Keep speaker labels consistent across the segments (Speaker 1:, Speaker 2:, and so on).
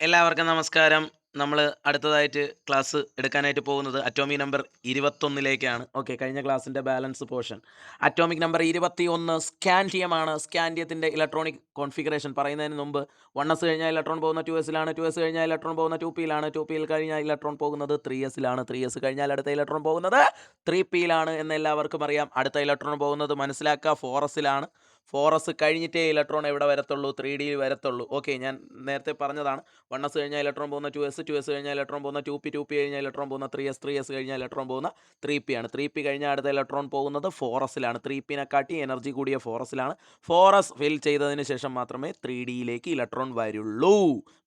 Speaker 1: എല്ലാവർക്കും നമസ്കാരം. നമ്മൾ അടുത്തതായിട്ട് ക്ലാസ് എടുക്കാനായിട്ട് പോകുന്നത് അറ്റോമിക് നമ്പർ 21ലേക്കാണ്. ഓക്കെ, കഴിഞ്ഞ ക്ലാസ്സിൻ്റെ ബാലൻസ് പോർഷൻ. അറ്റോമിക് നമ്പർ 21 സ്കാൻഡിയമാണ്. സ്കാൻഡിയത്തിൻ്റെ ഇലക്ട്രോണിക് കോൺഫിഗറേഷൻ പറയുന്നതിന് മുമ്പ് 1s കഴിഞ്ഞാൽ ഇലക്ട്രോൺ പോകുന്ന 2sലാണ്, 2s കഴിഞ്ഞാൽ ഇലക്ട്രോൺ പോകുന്ന 2pയിലാണ്, 2pയിൽ കഴിഞ്ഞാൽ ഇലക്ട്രോൺ പോകുന്നത് 3sലാണ്, 3s കഴിഞ്ഞാൽ അടുത്ത ഇലക്ട്രോൺ പോകുന്നത് 3pയിലാണ് എന്ന് എല്ലാവർക്കും അറിയാം. അടുത്ത ഇലക്ട്രോൺ പോകുന്നത് മനസ്സിലാക്കുക 4sലാണ്. 4s കഴിഞ്ഞിട്ടേ ഇലക്ട്രോൺ എവിടെ വരത്തുള്ളൂ? 3Dയിൽ വരത്തുള്ളൂ. ഓക്കെ, ഞാൻ നേരത്തെ പറഞ്ഞതാണ്. 1s കഴിഞ്ഞാൽ ഇലക്ട്രോൺ പോകുന്ന 2s, 2s കഴിഞ്ഞാൽ ഇലക്ട്രോൺ പോകുന്ന 2p, 2p കഴിഞ്ഞാൽ ഇലക്ട്രോൺ പോകുന്ന 3s, 3s കഴിഞ്ഞാൽ ഇലക്ട്രോൺ പോകുന്ന 3p ആണ്. 3p കഴിഞ്ഞാൽ അടുത്ത ഇലക്ട്രോൺ പോകുന്നത് 4sലാണ്. 3pനെ കാട്ടി എനർജി കൂടിയ 4sലാണ്. 4s ഫിൽ ചെയ്തതിന് ശേഷം മാത്രമേ 3Dയിലേക്ക് ഇലക്ട്രോൺ വരുള്ളൂ.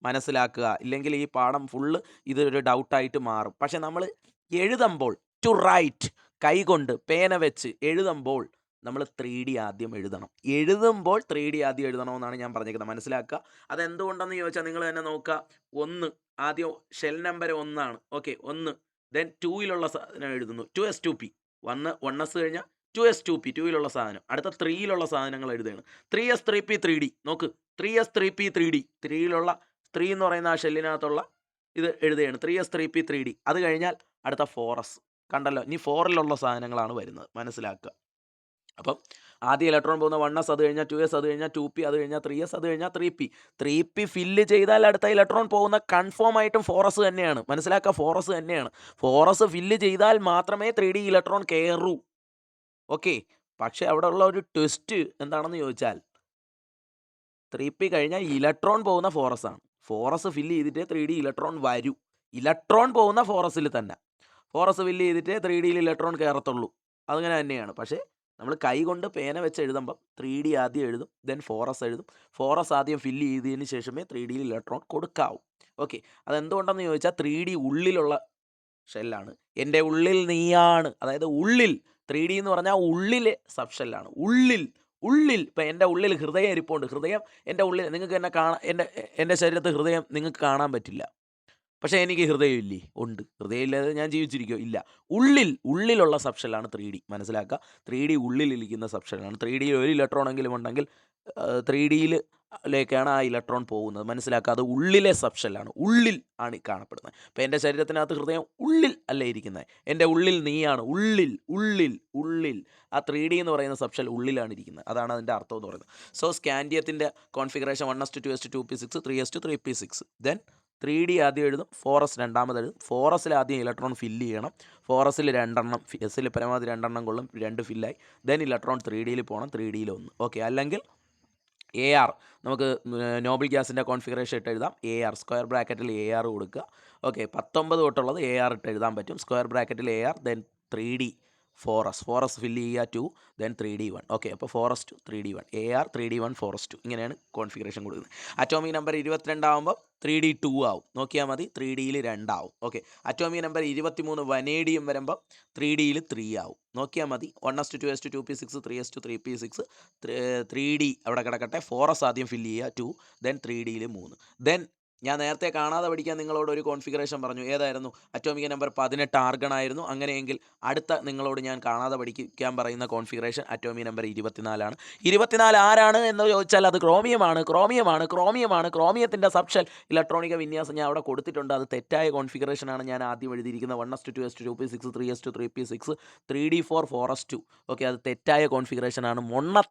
Speaker 1: മനസ്സിലാക്കുക, ഇല്ലെങ്കിൽ ഈ പാഠം ഫുള്ള് ഇതൊരു ഡൗട്ടായിട്ട് മാറും. പക്ഷെ നമ്മൾ എഴുതുമ്പോൾ ടു റൈറ്റ്, കൈകൊണ്ട് പേന വെച്ച് എഴുതുമ്പോൾ നമ്മൾ 3D ആദ്യം എഴുതണം. എഴുതുമ്പോൾ 3D ആദ്യം എഴുതണമെന്നാണ് ഞാൻ പറഞ്ഞേക്കുന്നത്. മനസ്സിലാക്കുക. അതെന്തുകൊണ്ടെന്ന് ചോദിച്ചാൽ നിങ്ങൾ തന്നെ നോക്കുക. 1 ആദ്യം ഷെൽ നമ്പർ 1 ഓക്കെ, 1 ദെൻ 2യിലുള്ള സാധനം എഴുതുന്നു. 2s2p 1s കഴിഞ്ഞാൽ 2s2p 2യിലുള്ള സാധനം. അടുത്ത 3യിലുള്ള സാധനങ്ങൾ എഴുതുകയാണ്. 3s3p 3D നോക്ക്, 3s3p 3D 3യിലുള്ള 3 എന്ന് പറയുന്ന ആ ഷെല്ലിനകത്തുള്ള ഇത് എഴുതുകയാണ്. 3s3p 3D. അത് കഴിഞ്ഞാൽ അടുത്ത 4s കണ്ടല്ലോ. ഇനി 4ലുള്ള സാധനങ്ങളാണ് വരുന്നത്. മനസ്സിലാക്കുക. അപ്പം ആദ്യം ഇലക്ട്രോൺ പോകുന്ന 1s, അത് കഴിഞ്ഞാൽ 2s, അത് കഴിഞ്ഞാൽ 2p, അത് കഴിഞ്ഞാൽ 3s, അത് കഴിഞ്ഞാൽ 3p. 3p ഫില്ല് ചെയ്താൽ അടുത്ത ഇലക്ട്രോൺ പോകുന്ന കൺഫേം ആയിട്ടും 4s തന്നെയാണ്. മനസ്സിലാക്കുക, 4s തന്നെയാണ്. 4s ഫില്ല് ചെയ്താൽ മാത്രമേ 3D ഇലക്ട്രോൺ കയറൂ. ഓക്കെ, പക്ഷേ അവിടെ ഉള്ള ഒരു ട്വിസ്റ്റ് എന്താണെന്ന് ചോദിച്ചാൽ 3p കഴിഞ്ഞാൽ ഇലക്ട്രോൺ പോകുന്ന 4s ആണ്. 4s ഫില്ല് ചെയ്തിട്ടേ 3D ഇലക്ട്രോൺ വരൂ. ഇലക്ട്രോൺ പോകുന്ന 4sൽ തന്നെ. 4s ഫില്ല് ചെയ്തിട്ടേ 3Dയിൽ ഇലക്ട്രോൺ കയറത്തുള്ളൂ. അതങ്ങനെ തന്നെയാണ്. പക്ഷേ നമ്മൾ കൈ കൊണ്ട് പേന വെച്ച് എഴുതുമ്പം 3D ആദ്യം എഴുതും, ദെൻ 4s എഴുതും. 4s ആദ്യം ഫില്ല് ചെയ്തതിന് ശേഷമേ 3Dയിൽ ഇലക്ട്രോൺ കൊടുക്കാവൂ. ഓക്കെ, അതെന്തുകൊണ്ടെന്ന് ചോദിച്ചാൽ 3D ഉള്ളിലുള്ള ഷെല്ലാണ്. എൻ്റെ ഉള്ളിൽ നീയാണ്, അതായത് ഉള്ളിൽ 3D എന്ന് പറഞ്ഞാൽ ഉള്ളിലെ സബ് ഷെല്ലാണ്. ഉള്ളിൽ ഉള്ളിൽ ഇപ്പം എൻ്റെ ഉള്ളിൽ ഹൃദയം ഇരിപ്പുണ്ട്. ഹൃദയം എൻ്റെ ഉള്ളിൽ നിങ്ങൾക്ക് എന്നെ കാണാൻ, എൻ്റെ ശരീരത്ത് ഹൃദയം നിങ്ങൾക്ക് കാണാൻ പറ്റില്ല. പക്ഷേ എനിക്ക് ഹൃദയമില്ലേ? ഉണ്ട്. ഹൃദയമില്ലാതെ ഞാൻ ജീവിച്ചിരിക്കുമോ? ഇല്ല. ഉള്ളിലുള്ള സബ്ഷെല്ലാണ് 3D. മനസ്സിലാക്കുക. 3D ഉള്ളിലിരിക്കുന്ന സബ്ഷെല്ലാണ്. 3Dയിൽ ഒരു ഇലക്ട്രോണെങ്കിലും ഉണ്ടെങ്കിൽ 3Dയിൽ ലേക്കാണ് ആ ഇലക്ട്രോൺ പോകുന്നത്. മനസ്സിലാക്കുക. അത് ഉള്ളിലെ സബ്ഷെല്ലാണ്. ഉള്ളിൽ ആണ് കാണപ്പെടുന്നത്. അപ്പോൾ എൻ്റെ ശരീരത്തിനകത്ത് ഹൃദയം ഉള്ളിൽ അല്ല ഇരിക്കുന്നത്. എൻ്റെ ഉള്ളിൽ നീയാണ്. ഉള്ളിൽ ആ 3D എന്ന് പറയുന്ന സബ്ഷെൽ ഉള്ളിലാണ് ഇരിക്കുന്നത്. അതാണ് അതിൻ്റെ അർത്ഥം എന്ന് പറയുന്നത്. സോ സ്കാൻഡിയത്തിൻ്റെ configuration 1s to 2s to 2p6, 3s to 3p6. Then 3D ആദ്യം എഴുതും, 4s രണ്ടാമത് എഴുതും. 4sൽ ആദ്യം ഇലക്ട്രോൺ ഫില്ല് ചെയ്യണം. 4sൽ 2 എസ്സിൽ പരമാവധി 2 കൊള്ളും, 2 ഫില്ലായി. ദെൻ ഇലക്ട്രോൺ 3Dയിൽ പോകണം, 3Dയിൽ 1. ഓക്കെ, അല്ലെങ്കിൽ AR നമുക്ക് നോബിൾ ഗ്യാസിൻ്റെ കോൺഫിഗറേഷൻ ഇട്ട് എഴുതാം. AR സ്ക്വയർ ബ്രാക്കറ്റിൽ AR കൊടുക്കുക. ഓക്കെ, 19 തൊട്ടുള്ളത് AR ഇട്ട് എഴുതാൻ പറ്റും. സ്ക്വയർ ബ്രാക്കറ്റിൽ AR, then 3D 4s fill ചെയ്യുക 2, ദെൻ 3D 1. ഓക്കെ, അപ്പോൾ 4s 2 3D 1 AR 3D 1 4s 2 ഇങ്ങനെയാണ് കോൺഫിഗറേഷൻ കൊടുക്കുന്നത്. അറ്റോമിക് നമ്പർ 22 ആകുമ്പോൾ 3D 2 ആവും. നോക്കിയാൽ മതി, 3Dയിൽ 2 ആവും. ഓക്കെ, അറ്റോമിക് നമ്പർ 23 വനേഡിയം വരുമ്പോൾ 3Dയിൽ 3 ആവും. നോക്കിയാൽ മതി. 1s to 2s to 2p6, 3s to 3p6, 3D അവിടെ കിടക്കട്ടെ. 4s ആദ്യം ഫില്ല് ചെയ്യുക 2, ദെൻ 3Dയിൽ 3. ദെൻ ഞാൻ നേരത്തെ കാണാതെ പഠിക്കാൻ നിങ്ങളോട് ഒരു കോൺഫിഗറേഷൻ പറഞ്ഞു. ഏതായിരുന്നു? അറ്റോമിക് നമ്പർ 18 ആർഗൺ ആയിരുന്നു. അങ്ങനെയെങ്കിൽ അടുത്ത നിങ്ങളോട് ഞാൻ കാണാതെ പഠിക്കാൻ പറയുന്ന കോൺഫിഗറേഷൻ അറ്റോമിക് നമ്പർ 24 ആണ്. 24 ആരാണ് എന്ന് ചോദിച്ചാൽ അത് ക്രോമിയമാണ്. ക്രോമിയത്തിൻ്റെ സബ്ഷെൽ ഇലക്ട്രോണിക വിന്യാസം ഞാൻ അവിടെ കൊടുത്തിട്ടുണ്ട്. അത് തെറ്റായ കോൺഫിഗറേഷനാണ് ഞാൻ ആദ്യം എഴുതിയിരിക്കുന്നത്. 1s to 2s to 2p6, 3s to 3p6, 3d4 4s 2. Okay, അത് തെറ്റായ കോൺഫിഗറേഷനാണ്.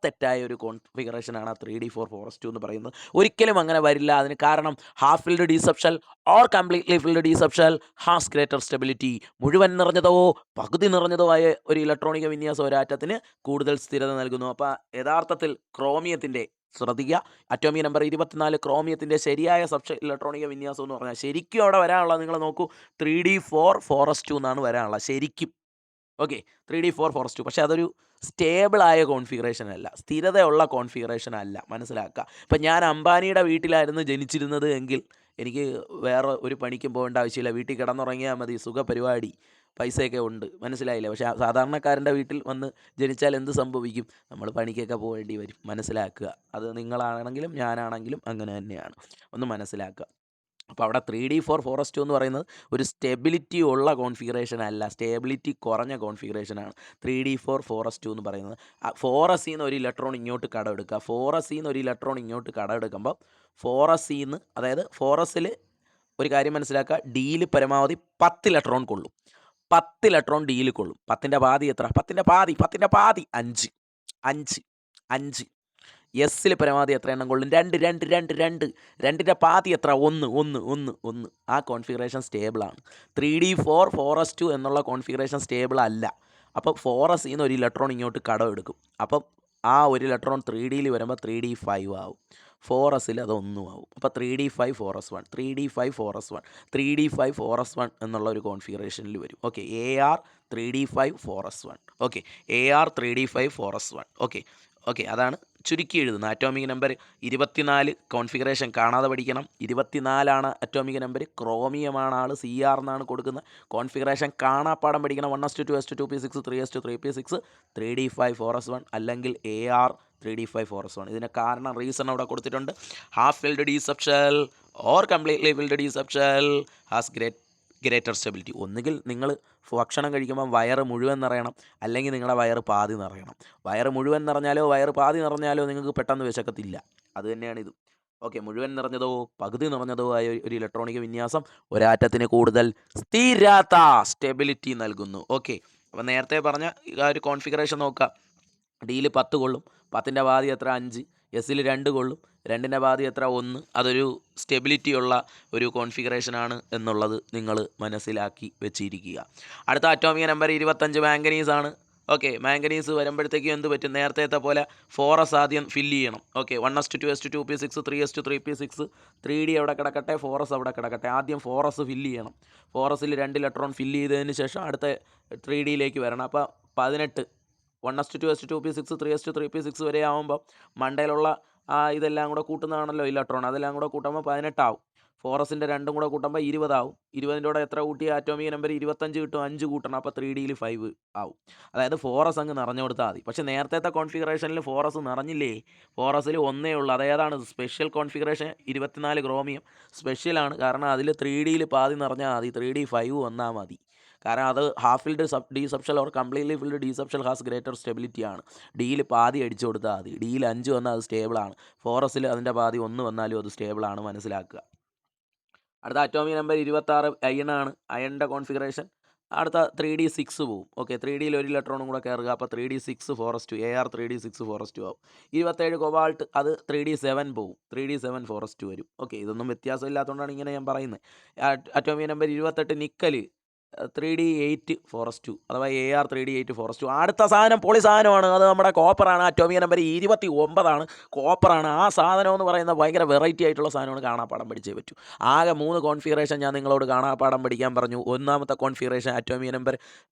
Speaker 1: തെറ്റായ ഒരു കോൺഫിഗറേഷനാണ് ആ 3d4 4s 2 എന്ന് പറയുന്നത്. ഒരിക്കലും അങ്ങനെ വരില്ല. അതിന് കാരണം half filled D subshell or completely filled D subshell has greater stability. മുഴുവൻ നിറഞ്ഞതോ പകുതി നിറഞ്ഞതോ ആയ ഒരു ഇലക്ട്രോണിക വിന്യാസം ഒരാറ്റത്തിന് കൂടുതൽ സ്ഥിരത നൽകുന്നു. അപ്പോൾ യഥാർത്ഥത്തിൽ ക്രോമിയത്തിൻ്റെ ശ്രദ്ധിക്കുക, അറ്റോമിക് നമ്പർ 24 ക്രോമിയത്തിൻ്റെ ശരിയായ സബ്ഷെൽ ഇലക്ട്രോണിക വിന്യാസം എന്ന് പറഞ്ഞാൽ ശരിക്കും അവിടെ വരാനുള്ളത് നിങ്ങൾ നോക്കൂ, 3d4 4s 2 എന്നാണ് വരാനുള്ളത് ശരിക്കും. Okay, 3d4 4s 2. പക്ഷേ അതൊരു സ്റ്റേബിളായ കോൺഫിഗറേഷൻ അല്ല, സ്ഥിരതയുള്ള കോൺഫിഗറേഷൻ അല്ല. മനസ്സിലാക്കുക. ഇപ്പം ഞാൻ അംബാനിയുടെ വീട്ടിലായിരുന്നു ജനിച്ചിരുന്നത് എങ്കിൽ എനിക്ക് വേറെ ഒരു പണിക്കും പോകേണ്ട ആവശ്യമില്ല. വീട്ടിൽ കിടന്നുറങ്ങിയാൽ മതി, സുഖപരിപാടി, പൈസയൊക്കെ ഉണ്ട്. മനസ്സിലായില്ലേ? പക്ഷേ സാധാരണക്കാരൻ്റെ വീട്ടിൽ വന്ന് ജനിച്ചാൽ എന്ത് സംഭവിക്കും? നമ്മൾ പണിക്കൊക്കെ പോകേണ്ടി വരും. മനസ്സിലാക്കുക. അത് നിങ്ങളാണെങ്കിലും ഞാനാണെങ്കിലും അങ്ങനെ തന്നെയാണ്. ഒന്ന് മനസ്സിലാക്കുക. അപ്പോൾ അവിടെ 3d4 4s 2 എന്ന് പറയുന്നത് ഒരു സ്റ്റെബിലിറ്റി ഉള്ള കോൺഫിഗറേഷൻ അല്ല, സ്റ്റെബിലിറ്റി കുറഞ്ഞ കോൺഫിഗറേഷനാണ് 3d4 4s 2 എന്ന് പറയുന്നത്. 4sൽ നിന്ന് ഒരു ഇലക്ട്രോൺ ഇങ്ങോട്ട് കടമെടുക്കുക. 4sൽ നിന്ന് ഒരു ഇലക്ട്രോൺ ഇങ്ങോട്ട് കടമെടുക്കുമ്പോൾ 4sൽ നിന്ന്, അതായത് 4sൽ ഒരു കാര്യം മനസ്സിലാക്കുക, ഡിയിൽ പരമാവധി 10 ഇലക്ട്രോൺ കൊള്ളും. 10 ഇലക്ട്രോൺ ഡിയിൽ കൊള്ളും. 10ൻ്റെ പാതി എത്ര? 10ൻ്റെ പാതി 5 5 5. എസ്സിൽ പരമാവധി എത്ര എണ്ണം കൊള്ളും? 2 2 2 2. 2ൻ്റെ പാതി എത്ര? 1 1 1 1. ആ കോൺഫിഗറേഷൻ സ്റ്റേബിളാണ്. 3d4 4s2 എന്നുള്ള കോൺഫിഗറേഷൻ സ്റ്റേബിൾ അല്ല. അപ്പോൾ 4sൽ നിന്ന് ഒരു ഇലക്ട്രോൺ ഇങ്ങോട്ട് കടം എടുക്കും. അപ്പം ആ ഒരു ഇലക്ട്രോൺ 3ഡിയിൽ വരുമ്പോൾ 3d5 ആവും. 4sൽ അത് 1 ആവും. അപ്പോൾ 3d5 4s1 3d5 4s1 3d5 4s1 എന്നുള്ള ഒരു കോൺഫിഗറേഷനിൽ വരും. Okay, AR 3d5 4s1. Okay, AR 3d5 4s1. Okay okay അതാണ് ചുരുക്കി എഴുതുന്നത്. അറ്റോമിക് നമ്പർ 24 കോൺഫിഗറേഷൻ കാണാതെ പഠിക്കണം. 24 അറ്റോമിക് നമ്പർ. ക്രോമിയമാണ് ആൾ, CR എന്നാണ് കൊടുക്കുന്നത്. കോൺഫിഗറേഷൻ കാണാപ്പാടം പഠിക്കണം. 1s2 2s2 2p6 3s2 3p6 3d5 4s1 അല്ലെങ്കിൽ AR 3d5 4s1. ഇതിന് കാരണം റീസൺ അവിടെ കൊടുത്തിട്ടുണ്ട്. Half filled D subshell or completely filled D subshell has greater stability. ഒന്നുകിൽ നിങ്ങൾ ഭക്ഷണം കഴിക്കുമ്പോൾ വയറ് മുഴുവൻ നിറയണം, അല്ലെങ്കിൽ നിങ്ങളുടെ വയറ് പാതി നിറയണം. വയറ് മുഴുവൻ നിറഞ്ഞാലോ വയറ് പാതി നിറഞ്ഞാലോ നിങ്ങൾക്ക് പെട്ടെന്ന് വിശക്കത്തില്ല. അത് തന്നെയാണ് ഇത്. ഓക്കെ, മുഴുവൻ നിറഞ്ഞതോ പകുതി നിറഞ്ഞതോ ആയ ഒരു ഇലക്ട്രോണിക് വിന്യാസം ഒരാറ്റത്തിന് കൂടുതൽ സ്ഥിരത സ്റ്റെബിലിറ്റി നൽകുന്നു. ഓക്കെ, അപ്പോൾ നേരത്തെ പറഞ്ഞ ആ ഒരു കോൺഫിഗറേഷൻ നോക്കുക. ഡിയിൽ 10 കൊള്ളും. 10ൻ്റെ പാതി എത്ര? 5. എസ്സിൽ 2 കൊള്ളും. 2ൻ്റെ പാതി എത്ര? 1. അതൊരു സ്റ്റെബിലിറ്റി ഉള്ള ഒരു കോൺഫിഗറേഷനാണ് എന്നുള്ളത് നിങ്ങൾ മനസ്സിലാക്കി വെച്ചിരിക്കുക. അടുത്ത അറ്റോമിക് നമ്പർ 25 മാംഗനീസ് ആണ്. ഓക്കെ, മാംഗനീസ് വരുമ്പോഴത്തേക്കും എന്ത് പറ്റും? നേരത്തെ പോലെ 4s ആദ്യം ഫില്ല് ചെയ്യണം. Okay, 1s2 2s2 2p6 3s2 3p6 3d അവിടെ കിടക്കട്ടെ, 4s അവിടെ കിടക്കട്ടെ. ആദ്യം 4s ഫില്ല് ചെയ്യണം. 4sൽ 2 ഇലക്ട്രോൺ ഫില്ല് ചെയ്തതിന് ശേഷം അടുത്ത 3ഡിയിലേക്ക് വരണം. അപ്പോൾ 18 1s2 2s2 2p6 3s2 3p6 വരെ ആകുമ്പോൾ മണ്ടയിലുള്ള ഇതെല്ലാം കൂടെ കൂട്ടുന്നതാണല്ലോ ഇലക്ട്രോൺ. അതെല്ലാം കൂടെ കൂട്ടുമ്പോൾ 18 ആവും. 4sൻ്റെ 2 കൂടെ കൂട്ടുമ്പോൾ 20 ആവും. 20ൻ്റെ കൂടെ എത്ര കൂട്ടിയ അറ്റോമിക് നമ്പർ 25 കിട്ടും. 5 കൂട്ടണം. അപ്പോൾ 3ഡിയിൽ 5 ആവും. അതായത് 4s അങ്ങ് നിറഞ്ഞു കൊടുത്താൽ മതി. പക്ഷേ നേരത്തെ കോൺഫിഗറേഷനിൽ 4s നിറഞ്ഞില്ലേ? 4sൽ 1 ഉള്ളൂ. അതേതാണ്? സ്പെഷ്യൽ കോൺഫിഗറേഷൻ 24 ക്രോമിയം സ്പെഷ്യലാണ്. കാരണം അതിൽ 3ഡിയിൽ പാതി നിറഞ്ഞാൽ മതി. 3d 5 വന്നാൽ മതി. കാരണം അത് half filled D subshell or completely filled D subshell has greater stability ആണ്. ഡിയിൽ പാതി അടിച്ചു കൊടുത്താൽ മതി. ഡിയിൽ 5 വന്നാൽ അത് സ്റ്റേബിളാണ്. 4sൽ അതിൻ്റെ പാതി 1 വന്നാലും അത് സ്റ്റേബിളാണ്, മനസ്സിലാക്കുക. അടുത്ത അറ്റോമിക് നമ്പർ 26 അയണാണ്. അയണിൻ്റെ കോൺഫിഗറേഷൻ അടുത്ത 3d6 പോവും. ഓക്കെ, 3ഡിയിൽ ഒരു ഇലക്ട്രോണും കൂടെ കയറുക. അപ്പോൾ 3d6 4s2 AR 3d6 4s2 ആവും. 27 കൊബാൾട്ട്, അത് 3d7 പോവും. 3d7 4s2 വരും. ഓക്കെ, ഇതൊന്നും വ്യത്യാസമില്ലാത്തതുകൊണ്ടാണ് ഇങ്ങനെ ഞാൻ പറയുന്നത്. അറ്റോമിക് നമ്പർ 28 നിക്കല് 3d8 4s2 അഥവാ AR 3d8 4s2. അടുത്ത സാധനം പൊളി സാധനമാണ്. അത് നമ്മുടെ കോപ്പറാണ്. Atomic number 29 കോപ്പറാണ്. ആ സാധനം എന്ന് പറയുന്നത് ഭയങ്കര വെറൈറ്റി ആയിട്ടുള്ള സാധനമാണ്. കാണാപ്പാടം പഠിച്ചേ പറ്റൂ. ആകെ 3 കോൺഫിഗറേഷൻ ഞാൻ നിങ്ങളോട് കാണാപ്പാടം പഠിക്കാൻ പറഞ്ഞു. ഒന്നാമത്തെ configuration atomic number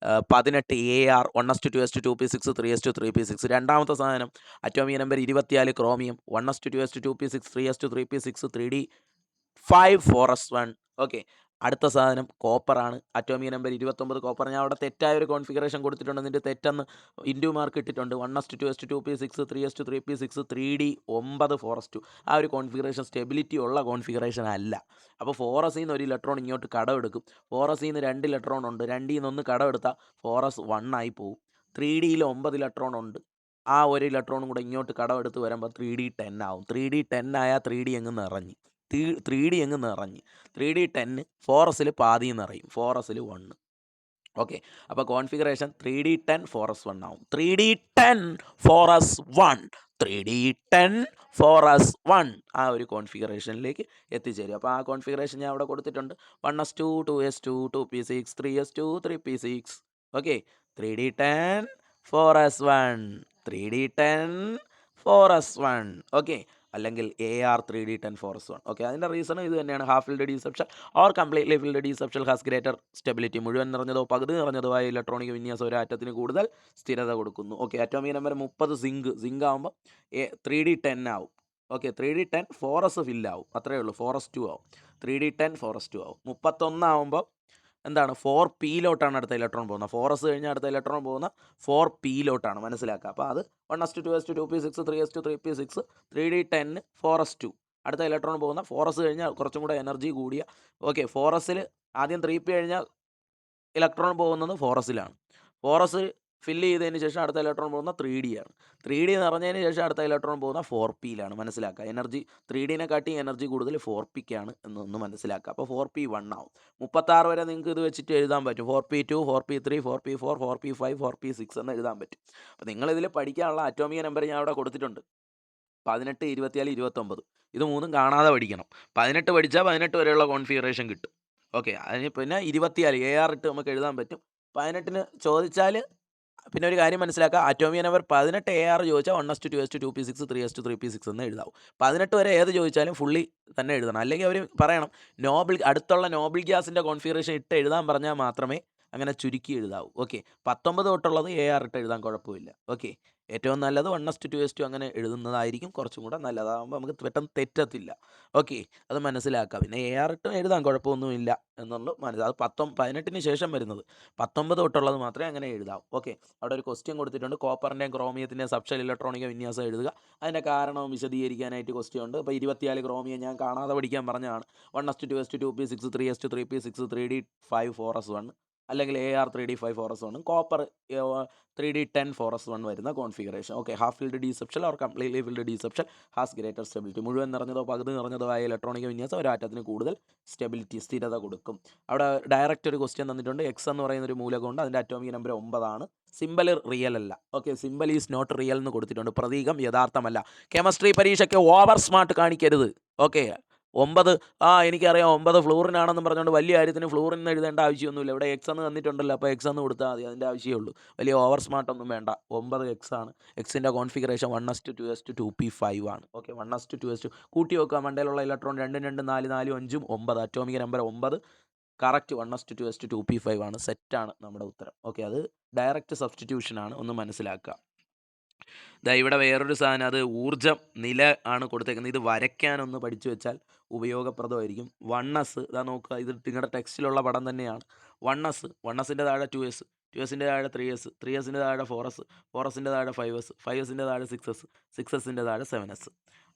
Speaker 1: 18 AR 1s2 2s2 2p6 3s2 3p6. രണ്ടാമത്തെ സാധനം atomic number 24 chromium 1s2 2s2 2p6 3s2 3p6 3d5 4s1. Okay, അടുത്ത സാധനം കോപ്പറാണ്. Atomic number 29 copper. ഞാൻ അവിടെ തെറ്റായ ഒരു കോൺഫിഗറേഷൻ കൊടുത്തിട്ടുണ്ട്. എന്നിട്ട് തെറ്റെന്ന് ഇൻഡു മാർക്ക് ഇട്ടിട്ടുണ്ട്. 1s2 2s2 2p6 3s2 3p6 3d9 4s2. ആ ഒരു കോൺഫിഗറേഷൻ സ്റ്റെബിലിറ്റി ഉള്ള കോൺഫിഗറേഷൻ അല്ല. അപ്പോൾ 4sൽ നിന്ന് ഒരു ഇലക്ട്രോൺ ഇങ്ങോട്ട് കടമെടുക്കും. 4sൽ നിന്ന് 2 ഇലക്ട്രോൺ ഉണ്ട്. 2ൽ നിന്ന് 1 കടമെടുത്താൽ 4s 1 ആയി പോവും. 3ഡിയിൽ 9 ഇലക്ട്രോൺ ഉണ്ട്. ആ ഒരു ഇലക്ട്രോണും കൂടെ ഇങ്ങോട്ട് കടമെടുത്ത് വരുമ്പോൾ 3d 10 ആവും. 3d 10 ആയാൽ 3d അങ്ങ് നിറഞ്ഞ് 3d അങ്ങ് നിറഞ്ഞ് 3d 10 4sൽ പാതി നിറയും. 4sൽ 1. ഓക്കെ, അപ്പോൾ കോൺഫിഗറേഷൻ 3d 10 4s1 ആവും. 3d 10 4s1 3d 10 4s1 ആ ഒരു കോൺഫിഗറേഷനിലേക്ക് എത്തിച്ചേരും. അപ്പോൾ ആ കോൺഫിഗറേഷൻ ഞാൻ അവിടെ കൊടുത്തിട്ടുണ്ട്. 1s2 2s2 2p6 3s2 3p6. Okay, 3d 10 4s1 3d 10 4s1. Okay, അല്ലെങ്കിൽ AR 3d 10 4s1. ഓക്കെ, അതിൻ്റെ റീസൺ ഇത് തന്നെയാണ്. Half filled D subshell or completely filled D subshell has greater stability. മുഴുവൻ നിറഞ്ഞതോ പകുതി നിറഞ്ഞതോ ആയ ഇലക്ട്രോണിക് വിന്യാസം ഒരു ആറ്റത്തിന് കൂടുതൽ സ്ഥിരത കൊടുക്കുന്നു. ഓക്കെ, അറ്റോമിക് നമ്പർ 30 സിങ്ക് ആകുമ്പോൾ 3d 10 ആവും. Okay, 3d 10 4s ഫില്ലാവും. അത്രയേ ഉള്ളൂ. 4s2 ആവും. 3d 10 4s2 ആവും. 31 ആവുമ്പോൾ എന്താണ്? 4pയിലോട്ടാണ് അടുത്ത ഇലക്ട്രോൺ പോകുന്നത്. 4s കഴിഞ്ഞാൽ അടുത്ത ഇലക്ട്രോൺ പോകുന്ന 4pയിലോട്ടാണ്, മനസ്സിലാക്കുക. അപ്പോൾ അത് 1s2 2s2 2p6 3s2 3p6 3d 10 4s2. അടുത്ത ഇലക്ട്രോൺ പോകുന്ന 4s കഴിഞ്ഞാൽ കുറച്ചും കൂടെ എനർജി കൂടിയ. ഓക്കെ, 4sൽ ആദ്യം 3p കഴിഞ്ഞാൽ ഇലക്ട്രോൺ പോകുന്നത് 4sലാണ്. 4s ഫില്ല് ചെയ്തതിന് ശേഷം അടുത്ത ഇലക്ട്രോൺ പോകുന്ന 3D ആണ്. 3D നിറഞ്ഞതിന് ശേഷം അടുത്ത ഇലക്ട്രോൺ പോകുന്ന 4Pയിലാണ്. മനസ്സിലാക്കുക. എനർജി 3Dനെ കാട്ടി എനർജി കൂടുതൽ 4Pക്കാണ് എന്നൊന്ന് മനസ്സിലാക്കുക. അപ്പോൾ 4P1 ആവും. 36 വരെ നിങ്ങൾക്ക് ഇത് വെച്ചിട്ട് എഴുതാൻ പറ്റും. 4P2, 4P3, 4P4, 4P5, 4P6 എന്ന് എഴുതാൻ പറ്റും. അപ്പോൾ നിങ്ങളിതിൽ പഠിക്കാനുള്ള അറ്റോമിക നമ്പർ ഞാൻ അവിടെ കൊടുത്തിട്ടുണ്ട്. 18, 24, 29. ഇത് മൂന്നും കാണാതെ പഠിക്കണം. 18 പഠിച്ചാൽ 18 വരെയുള്ള കോൺഫിഗറേഷൻ കിട്ടും. ഓക്കെ. അതിന് പിന്നെ 24 AR ഇട്ട് നമുക്ക് എഴുതാൻ പറ്റും. 18ന് ചോദിച്ചാൽ പിന്നെ ഒരു കാര്യം മനസ്സിലാക്കുക. അറ്റോമിക നമ്പർ 18 AR ചോദിച്ചാൽ 1:2:2 2P6 3:3P6 എന്ന് എഴുതാവും. 18 വരെ ഏത് ചോദിച്ചാലും ഫുള്ളി തന്നെ എഴുതണം. അല്ലെങ്കിൽ അവർ പറയണം അടുത്തുള്ള നോബിൾ ഗ്യാസിൻ്റെ കോൺഫിഗറേഷൻ ഇട്ട് എഴുതാൻ പറഞ്ഞാൽ മാത്രമേ അങ്ങനെ ചുരുക്കി എഴുതാവൂ. ഓക്കെ. 19 തൊട്ടുള്ളത് AR ഇട്ട് എഴുതാൻ കുഴപ്പമില്ല. ഓക്കെ. ഏറ്റവും നല്ലത് 1:2:2 അങ്ങനെ എഴുതുന്നതായിരിക്കും കുറച്ചും കൂടെ നല്ലത്. അതാകുമ്പോൾ നമുക്ക് പെട്ടെന്ന് തെറ്റത്തില്ല. ഓക്കെ. അത് മനസ്സിലാക്കുക. പിന്നെ AR ഇട്ടും എഴുതാൻ കുഴപ്പമൊന്നുമില്ല എന്നുള്ളത് മനസ്സിലാവും. അത് 18ന് ശേഷം വരുന്നത് 19 തൊട്ടുള്ളത് മാത്രമേ അങ്ങനെ എഴുതാവൂ. ഓക്കെ. അവിടെ ഒരു ക്വസ്റ്റ്യൻ കൊടുത്തിട്ടുണ്ട്. കോപ്പറിൻ്റെയും ക്രോമിയത്തിൻ്റെയും സബ്ഷെൽ ഇലക്ട്രോണിക വിന്യാസം എഴുതുക. അതിൻ്റെ കാരണവും വിശദീകരിക്കാനായിട്ട് ക്വസ്റ്റ്യൻ ഉണ്ട്. അപ്പോൾ 24 ക്രോമിയം ഞാൻ കാണാതെ പഠിക്കാൻ പറഞ്ഞതാണ്. 1:2:2P6 3:3P6 3D5 4S1 അല്ലെങ്കിൽ AR 3D5 4S1 copper 3D10 4S1 വരുന്ന configuration. Okay. Half filled d subshell or completely filled d subshell has greater stability. മുഴുവൻ നിറഞ്ഞതോ പകുതി നിറഞ്ഞതോ ആയ ഇലക്ട്രോണിക വിന്യാസം ഒരു ആറ്റത്തിന് കൂടുതൽ സ്റ്റെബിലിറ്റി സ്ഥിരത കൊടുക്കും. അവിടെ ഡയറക്റ്റ് ഒരു ക്വസ്റ്റ്യൻ തന്നിട്ടുണ്ട്. എക്സ് എന്ന് പറയുന്ന ഒരു മൂലകമുണ്ട്. അതിൻ്റെ അറ്റോമിക് നമ്പർ 9 ആണ്. സിമ്പൽ റിയൽ അല്ല. Okay. Symbol is not real എന്ന് കൊടുത്തിട്ടുണ്ട്. പ്രതീകം യഥാർത്ഥമല്ല. കെമിസ്ട്രി പരീക്ഷയ്ക്ക് ഓവർ സ്മാർട്ട് കാണിക്കരുത്. ഓക്കെ. 9 എനിക്കറിയാം 9 ഫ്ലൂറിനാണെന്നും പറഞ്ഞുകൊണ്ട് വലിയ കാര്യത്തിന് ഫ്ലൂറിൻ എന്ന് എഴുതേണ്ട ആവശ്യമൊന്നുമില്ല. ഇവിടെ എക്സ് എന്ന് തന്നിട്ടുണ്ടല്ലോ. അപ്പോൾ എക്സ് എന്ന് കൊടുത്താൽ മതി. അതിൻ്റെ ആവശ്യമേ ഉള്ളൂ. വലിയ ഓവർ സ്മാർട്ട് ഒന്നും വേണ്ട. 9 എക്സ് ആണ്. എക്സിൻ്റെ കോൺഫിഗറേഷൻ 1:2:2P5 ആണ്. ഓക്കെ. 1:2 കൂട്ടി വെക്കുക. മണ്ടയിലുള്ള electron 2 2 4 4 5 9. Atomic number 9 correct 1:2:2P5 ആണ്. സെറ്റാണ് നമ്മുടെ ഉത്തരം. ഓക്കെ. അത് ഡയറക്റ്റ് സബ്സ്റ്റിറ്റ്യൂഷനാണ്. ഒന്ന് മനസ്സിലാക്കുക. ഇവിടെ വേറൊരു സാധനം, അത് ഊർജ്ജം നില ആണ് കൊടുത്തേക്കുന്നത്. ഇത് വരയ്ക്കാനൊന്ന് പഠിച്ചു വെച്ചാൽ ഉപയോഗപ്രദമായിരിക്കും. 1s ഇതാ നോക്കുക. ഇത് നിങ്ങളുടെ ടെക്സ്റ്റിലുള്ള പടം തന്നെയാണ്. 1s താഴെ 2s, 2sൻ്റെ താഴെ 3s, 3sൻ്റെ താഴെ 4s, 4sൻ്റെ താഴെ 5s, 5sൻ്റെ താഴെ 6s, 6sൻ്റെ താഴെ 7s.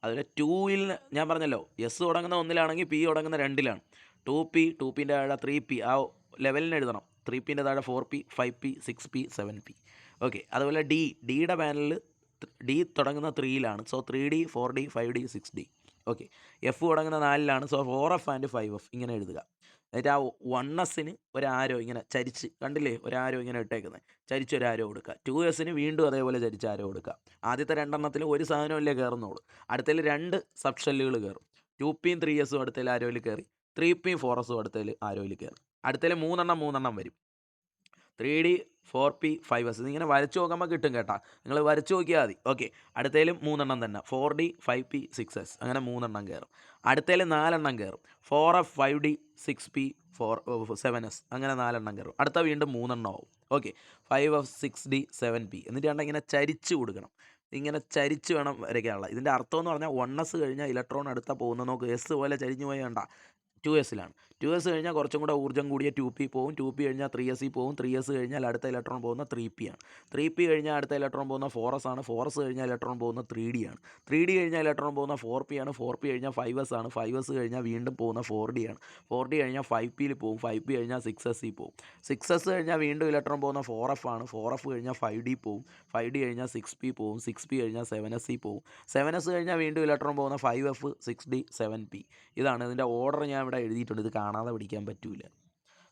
Speaker 1: അതിൽ 2ൽ ഞാൻ പറഞ്ഞല്ലോ എസ് തുടങ്ങുന്ന 1-ലാണെങ്കിൽ പി തുടങ്ങുന്ന 2-ലാണ്. 2p, 2pൻ്റെ താഴെ 3p, ആ ലെവലിന് എഴുതണം. 3pൻ്റെ താഴെ 4p, 5p, 6p, 7p. Okay. അതുപോലെ ഡിയുടെ പാനലിൽ ഡി തുടങ്ങുന്ന 3-ലാണ്. So 3D, 4D, 5D, 6D. Okay. F തുടങ്ങുന്ന 4-ലാണ്. സോ 4F ആൻഡ് 5F ഇങ്ങനെ എഴുതുക. എന്നിട്ട് ആ 1sന് ഒരു ആരോ ഇങ്ങനെ ചരിച്ച്, കണ്ടില്ലേ ഒരു ആരോ ഇങ്ങനെ ഇട്ടേക്കുന്നത്, ചരിച്ചൊരു ആരോ കൊടുക്കുക. 2sന് വീണ്ടും അതേപോലെ ചരിച്ച് ആരോ കൊടുക്കുക. ആദ്യത്തെ 2 ഒരു സാധനമല്ലേ കയറുന്നുള്ളൂ. അടുത്തതിൽ 2 സബ്ഷെല്ലുകൾ കയറും. 2pയും 3sഉം അടുത്തതിൽ ആരോയിൽ കയറി, 3pയും 4sഉം അടുത്തതിൽ ആരോയിൽ കയറി. അടുത്തതിൽ 3 വരും. 3D, 4p, 5s ഇങ്ങനെ വരച്ച് നോക്കുമ്പോൾ കിട്ടും കേട്ടോ. നിങ്ങൾ വരച്ച് നോക്കിയാൽ മതി. ഓക്കെ. അടുത്തതിലും 3 തന്നെ. 4D, 5p, 6s അങ്ങനെ 3 കയറും. അടുത്തതിൽ 4 കയറും. 4F, 5D, 6p, 7s അങ്ങനെ 4 കയറും. അടുത്ത വീണ്ടും 3 ആവും. ഓക്കെ. 5F, 6D, 7p എന്നിട്ട് കണ്ട ഇങ്ങനെ ചരിച്ച് കൊടുക്കണം. ഇങ്ങനെ ചരിച്ച് വേണം വരയ്ക്കാനുള്ള. ഇതിൻ്റെ അർത്ഥം എന്ന് പറഞ്ഞാൽ 1s കഴിഞ്ഞാൽ ഇലക്ട്രോൺ അടുത്ത പോകുന്ന നോക്ക് എസ് പോലെ ചരിഞ്ഞു പോയി കണ്ട 2sലാണ്. 2s കഴിഞ്ഞാൽ കുറച്ചും കൂടെ ഊർജ്ജം കൂടിയ 2p പോകും. 2p കഴിഞ്ഞാൽ 3s പോകും. 3s കഴിഞ്ഞാൽ അടുത്ത ഇലക്ട്രോൺ പോകുന്ന 3p ആണ്. 3p കഴിഞ്ഞാൽ അടുത്ത ഇലക്ട്രോൺ പോകുന്ന 4s ആണ്. 4s കഴിഞ്ഞാൽ ഇലക്ട്രോൺ പോകുന്ന 3d ആണ്. 3d കഴിഞ്ഞാൽ ഇലക്ട്രോൺ പോകുന്ന 4p ആണ്. 4p കഴിഞ്ഞാൽ 5s ആണ്. 5s കഴിഞ്ഞാൽ വീണ്ടും പോകുന്ന 4d ആണ്. 4d കഴിഞ്ഞാൽ 5pയിൽ പോകും. 5p കഴിഞ്ഞാൽ 6s പോകും. 6s കഴിഞ്ഞാൽ വീണ്ടും ഇലക്ട്രോൺ പോകുന്ന 4f ആണ്. 4f കഴിഞ്ഞാൽ 5d പോകും. 5d കഴിഞ്ഞാൽ 6p പോകും. 6p കഴിഞ്ഞാൽ 7s പോകും. 7s കഴിഞ്ഞാൽ വീണ്ടും ഇലക്ട്രോൺ പോകുന്ന 5f, 6d, 7p. ഇതാണ് ഇതിൻ്റെ ഓർഡർ. ഞാൻ ഇവിടെ എഴുതിയിട്ടുണ്ട്. ഇത് കാണാതെ പഠിക്കാൻ പറ്റൂല.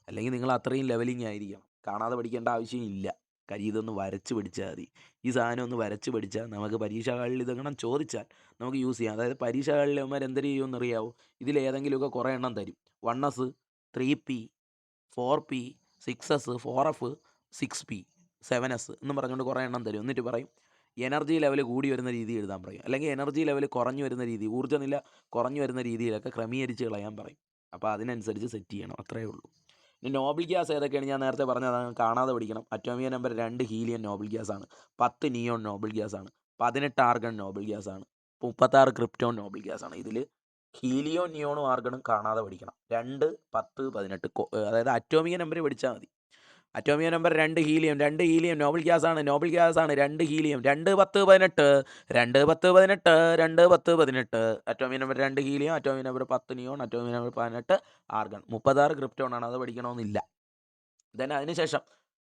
Speaker 1: അല്ലെങ്കിൽ നിങ്ങൾ അത്രയും ലെവലിംഗ് ആയിരിക്കണം. കാണാതെ പഠിക്കേണ്ട ആവശ്യമില്ല. കാര്യം ഇതൊന്ന് വരച്ച് പഠിച്ചാൽ മതി. ഈ സാധനം ഒന്ന് വരച്ച് പഠിച്ചാൽ നമുക്ക് പരീക്ഷാ ഹാളിൽ ഇതെങ്ങനെ ചോദിച്ചാൽ നമുക്ക് യൂസ് ചെയ്യാം. അതായത് പരീക്ഷാ ഹാളിൽ അവന്മാർ എന്തൊരു ചെയ്യുമെന്ന് അറിയാവോ? ഇതിലേതെങ്കിലുമൊക്കെ കുറേ എണ്ണം തരും. 1s, 3p, 4p, 6s, 4f, 6p, 7s എന്നും പറഞ്ഞുകൊണ്ട് കുറേ എണ്ണം തരും. എന്നിട്ട് പറയും എനർജി ലെവൽ കൂടി വരുന്ന രീതി എഴുതാൻ പറയും. അല്ലെങ്കിൽ എനർജി ലെവൽ കുറഞ്ഞു വരുന്ന രീതി, ഊർജ്ജനില കുറഞ്ഞു വരുന്ന രീതിയിലൊക്കെ ക്രമീകരിച്ച് കളയാൻ പറയും. അപ്പോൾ അതിനനുസരിച്ച് സെറ്റ് ചെയ്യണം. അത്രയേ ഉള്ളൂ. ഇനി നോബിൾ ഗ്യാസ് ഏതൊക്കെയാണ് ഞാൻ നേരത്തെ പറഞ്ഞതാണ്. കാണാതെ പഠിക്കണം. അറ്റോമിക നമ്പർ 2 ഹീലിയം നോബിൾ ഗ്യാസാണ്. 10 നിയോൺ നോബിൾ ഗ്യാസാണ്. 18 ആർഗൺ നോബിൾ ഗ്യാസാണ്. 36 ക്രിപ്റ്റോൺ നോബിൾ ഗ്യാസാണ്. ഇതിൽ ഹീലിയോ നിയോണും ആർഗണും കാണാതെ പഠിക്കണം. 2, 10, 18 അതായത് അറ്റോമിക നമ്പർ പഠിച്ചാൽ മതി. അറ്റോമിക നമ്പർ 2 ഹീലിയം നോബിൾ ഗ്യാസാണ്. 2 helium 2, 10, 18 2, 10, 18 2, 10, 18 atomic number 2 helium, atomic number 10 neon, atomic number 18 argon. 36 krypton ആണ്. അത് പഠിക്കണമെന്നില്ല. ദെൻ അതിനുശേഷം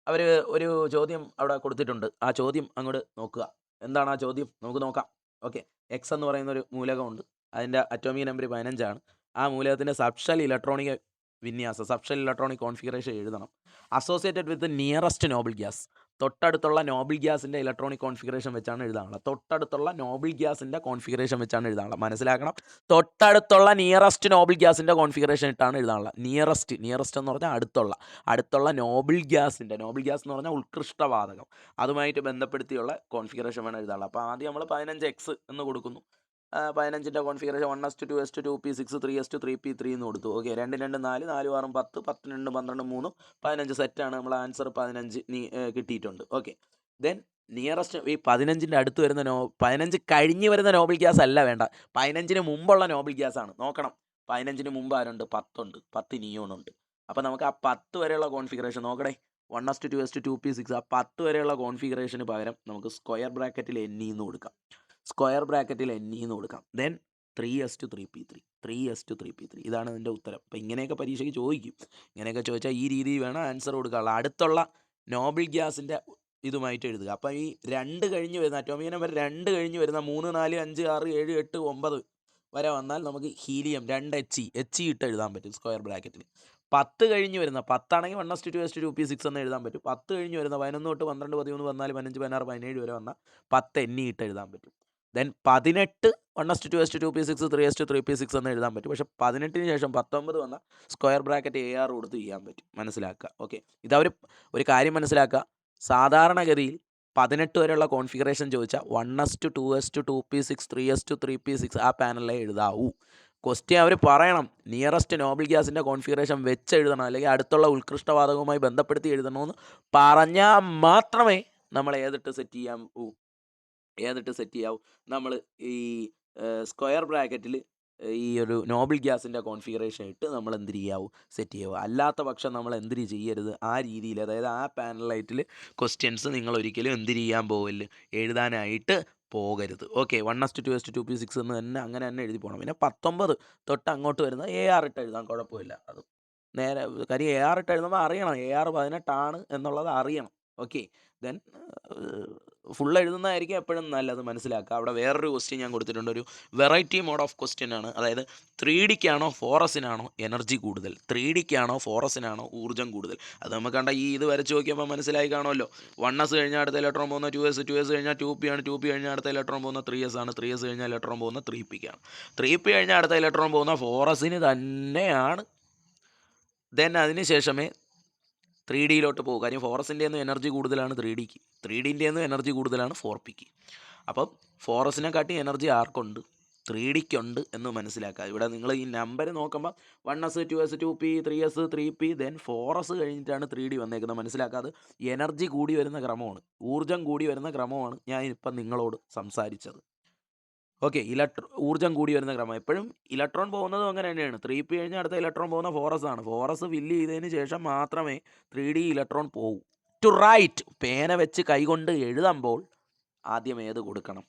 Speaker 1: അവർ ഒരു ചോദ്യം അവിടെ കൊടുത്തിട്ടുണ്ട്. ആ ചോദ്യം അങ്ങോട്ട് നോക്കുക. എന്താണ് ആ ചോദ്യം? നമുക്ക് നോക്കാം. ഓക്കെ. എക്സ് എന്ന് പറയുന്ന ഒരു മൂലകമുണ്ട്. അതിൻ്റെ അറ്റോമിക് നമ്പർ 15 ആ മൂലകത്തിൻ്റെ സബ്ഷെൽ ഇലക്ട്രോണിക് വിന്യാസം, സബ്ഷെൽ ഇലക്ട്രോണിക് കോൺഫിഗറേഷൻ എഴുതണം. Associated with nearest noble gas, തൊട്ടടുത്തുള്ള നോബിൾ ഗ്യാസിൻ്റെ ഇലക്ട്രോണിക് കോൺഫിഗറേഷൻ വെച്ചാണ് എഴുതാനുള്ളത്. തൊട്ടടുത്തുള്ള നോബിൾ ഗ്യാസിൻ്റെ കോൺഫിഗറേഷൻ വെച്ചാണ് എഴുതാനുള്ളത്. മനസ്സിലാക്കണം. തൊട്ടടുത്തുള്ള നിയറസ്റ്റ് നോബിൾ ഗ്യാസിൻ്റെ കോൺഫിഗറേഷൻ ഇട്ടാണ് എഴുതാനുള്ളത്. നിയറസ്റ്റ് എന്ന് പറഞ്ഞാൽ അടുത്തുള്ള നോബിൾ ഗ്യാസ് എന്ന് പറഞ്ഞാൽ ഉത്കൃഷ്ടവാതകം, അതുമായിട്ട് ബന്ധപ്പെടുത്തിയുള്ള കോൺഫിഗറേഷൻ വേണം എഴുതാനുള്ളത്. അപ്പോൾ ആദ്യം നമ്മൾ 15x എന്ന് കൊടുക്കുന്നു. 15ൻ്റെ കോൺഫിഗറേഷൻ 1:2:2p6 3:3p3 എന്ന് കൊടുത്തു. ഓക്കെ. 2 2 4 4 6 10 10 2 12 3 15 സെറ്റാണ്. നമ്മൾ ആൻസർ 15 കിട്ടിയിട്ടുണ്ട്. ഓക്കെ. ദെൻ നിയറസ്റ്റ് ഈ 15ൻ്റെ അടുത്ത് വരുന്ന 15 കഴിഞ്ഞ് വരുന്ന നോബിൾ ഗ്യാസ് അല്ല വേണ്ട, 15ന് മുമ്പുള്ള നോബിൾ ഗ്യാസ് ആണ്. നോക്കണം, 15ന് മുമ്പ് ആരുണ്ട്? 10 ഉണ്ട്. 10 നിയോണുണ്ട്. അപ്പോൾ നമുക്ക് ആ 10 വരെയുള്ള കോൺഫിഗറേഷൻ നോക്കണേ. 1:2:2p6 ആ 10 വരെയുള്ള കോൺഫിഗറേഷന് പകരം നമുക്ക് സ്ക്വയർ ബ്രാക്കറ്റിൽ n എന്ന് കൊടുക്കാം. എന്ന് കൊടുക്കാം. ദെൻ 3:3p3 ഇതാണ് അതിൻ്റെ ഉത്തരം. അപ്പോൾ ഇങ്ങനെയൊക്കെ പരീക്ഷയ്ക്ക് ചോദിക്കും. ഇങ്ങനെയൊക്കെ ചോദിച്ചാൽ ഈ രീതിയിൽ വേണം ആൻസർ കൊടുക്കാനുള്ള. അടുത്തുള്ള നോബിൾ ഗ്യാസിൻ്റെ ഇതുമായിട്ട് എഴുതുക. അപ്പോൾ ഈ 2 കഴിഞ്ഞ് വരുന്ന അറ്റോമിക് നമ്പർ 2 കഴിഞ്ഞ് വരുന്ന 3 4 5 6 7 8 9 വരെ വന്നാൽ നമുക്ക് ഹീലിയം 2 He ഇട്ട് എഴുതാൻ പറ്റും സ്ക്വയർ ബ്രാക്കറ്റിൽ. 10 കഴിഞ്ഞ് വരുന്ന 10 ആണെങ്കിൽ 1:2:2p6 എന്ന് എഴുതാൻ പറ്റും. 10 കഴിഞ്ഞ് വരുന്ന 11 തൊട്ട് 12 13 14 15 16 17 വരെ വന്നാൽ 10 Ne ഇട്ട് എഴുതാൻ പറ്റും. ദെൻ 18 1:2:2p6 3:3p6 എന്ന് എഴുതാൻ പറ്റും. പക്ഷേ 18ന് ശേഷം 19 വന്നാൽ സ്ക്വയർ ബ്രാക്കറ്റ് AR കൊടുത്ത് ചെയ്യാൻ പറ്റും. മനസ്സിലാക്കുക. ഓക്കെ. ഒരു കാര്യം മനസ്സിലാക്കുക. സാധാരണഗതിയിൽ 18 വരെയുള്ള കോൺഫിഗറേഷൻ ചോദിച്ചാൽ 1:2:2p6 3:3p6 ആ പാനലിലെ എഴുതാവൂ. ക്വസ്റ്റ്യൻ അവർ പറയണം നിയറസ്റ്റ് നോബിൾ ഗ്യാസിൻ്റെ കോൺഫിഗറേഷൻ വെച്ച് എഴുതണം, അല്ലെങ്കിൽ അടുത്തുള്ള ഉത്കൃഷ്ടവാതകവുമായി ബന്ധപ്പെടുത്തി എഴുതണമെന്ന് പറഞ്ഞാൽ മാത്രമേ നമ്മൾ ഏതിട്ട് സെറ്റ് ചെയ്യാവൂ. നമ്മൾ ഈ സ്ക്വയർ ബ്രാക്കറ്റിൽ ഈ ഒരു നോബിൾ ഗ്യാസിൻ്റെ കോൺഫിഗറേഷൻ ഇട്ട് നമ്മൾ സെറ്റ് ചെയ്യാവൂ. അല്ലാത്ത പക്ഷം നമ്മൾ ചെയ്യരുത്. ആ രീതിയിൽ, അതായത് ആ പാനലൈറ്റിൽ ക്വസ്റ്റ്യൻസ് നിങ്ങൾ ഒരിക്കലും എഴുതാനായിട്ട് പോകരുത്. ഓക്കെ. 1:2:2p6 എന്ന് തന്നെ അങ്ങനെ തന്നെ എഴുതി പോകണം. പിന്നെ 19 തൊട്ട് അങ്ങോട്ട് വരുന്നത് AR ഇട്ട് എഴുതാൻ കുഴപ്പമില്ല. അത് നേരെ കാര്യം AR ഇട്ട് എഴുതുമ്പോൾ അറിയണം AR 18 എന്നുള്ളത് അറിയണം. ഓക്കെ. ദെൻ ഫുൾ എഴുതുന്നതായിരിക്കും എപ്പോഴും നല്ലത്. മനസ്സിലാക്കുക. അവിടെ വേറൊരു ക്വസ്റ്റ്യൻ ഞാൻ കൊടുത്തിട്ടുണ്ട്. ഒരു വെറൈറ്റി മോഡ് ഓഫ് ക്വസ്റ്റ്യൻ ആണ്. അതായത് 3Dക്കാണോ ഫോറസിനാണോ എനർജി കൂടുതൽ, 3Dക്കാണോ ഫോറസിനാണോ ഊർജ്ജം കൂടുതൽ. അത് നമുക്ക് കണ്ട ഇത് വരച്ച് നോക്കിയപ്പോൾ മനസ്സിലായി കാണുമല്ലോ. 1s കഴിഞ്ഞാൽ അടുത്ത ഇലക്ട്രോൺ പോകുന്ന 2s കഴിഞ്ഞാൽ 2p ആണ്, 2p കഴിഞ്ഞാൽ അടുത്ത ഇലക്ട്രോൺ പോകുന്ന 3s ആണ്, 3s കഴിഞ്ഞാൽ ഇലക്ട്രോൺ പോകുന്ന 3pക്കാണ്, 3p കഴിഞ്ഞാൽ അടുത്ത ഇലക്ട്രോൺ പോകുന്ന ഫോറസിന് തന്നെയാണ്. ദെൻ അതിന് ശേഷമേ 3Dയിലോട്ട് പോകും. കാര്യം ഫോറസിൻ്റെ ഒന്നും എനർജി കൂടുതലാണ് 3Dക്ക്, 3Dൻ്റെ ഒന്നും എനർജി കൂടുതലാണ് 4pക്ക്. അപ്പം ഫോറസിനെക്കാട്ടി എനർജി ആർക്കുണ്ട്? 3Dക്കുണ്ട് എന്ന് മനസ്സിലാക്കുക. ഇവിടെ നിങ്ങൾ ഈ നമ്പർ നോക്കുമ്പോൾ 1s 2s 2p 3s 3p then 4s കഴിഞ്ഞിട്ടാണ് 3D വന്നേക്കുന്നത്. മനസ്സിലാക്കാതെ എനർജി കൂടി വരുന്ന ക്രമമാണ്, ഊർജ്ജം കൂടി വരുന്ന ക്രമമാണ് ഞാൻ ഇപ്പം നിങ്ങളോട് സംസാരിച്ചത്. ഓക്കെ. ഊർജ്ജം കൂടി വരുന്ന ക്രമം എപ്പോഴും ഇലക്ട്രോൺ പോകുന്നതും അങ്ങനെ തന്നെയാണ്. 3p കഴിഞ്ഞാൽ അടുത്ത ഇലക്ട്രോൺ പോകുന്ന ഫോറസ് ആണ്. ഫോറസ് ഫില്ല് ചെയ്തതിന് ശേഷം മാത്രമേ 3D ഇലക്ട്രോൺ പോകൂ. ടു റൈറ്റ്, പേന വെച്ച് കൈകൊണ്ട് എഴുതുമ്പോൾ ആദ്യം ഏത് കൊടുക്കണം?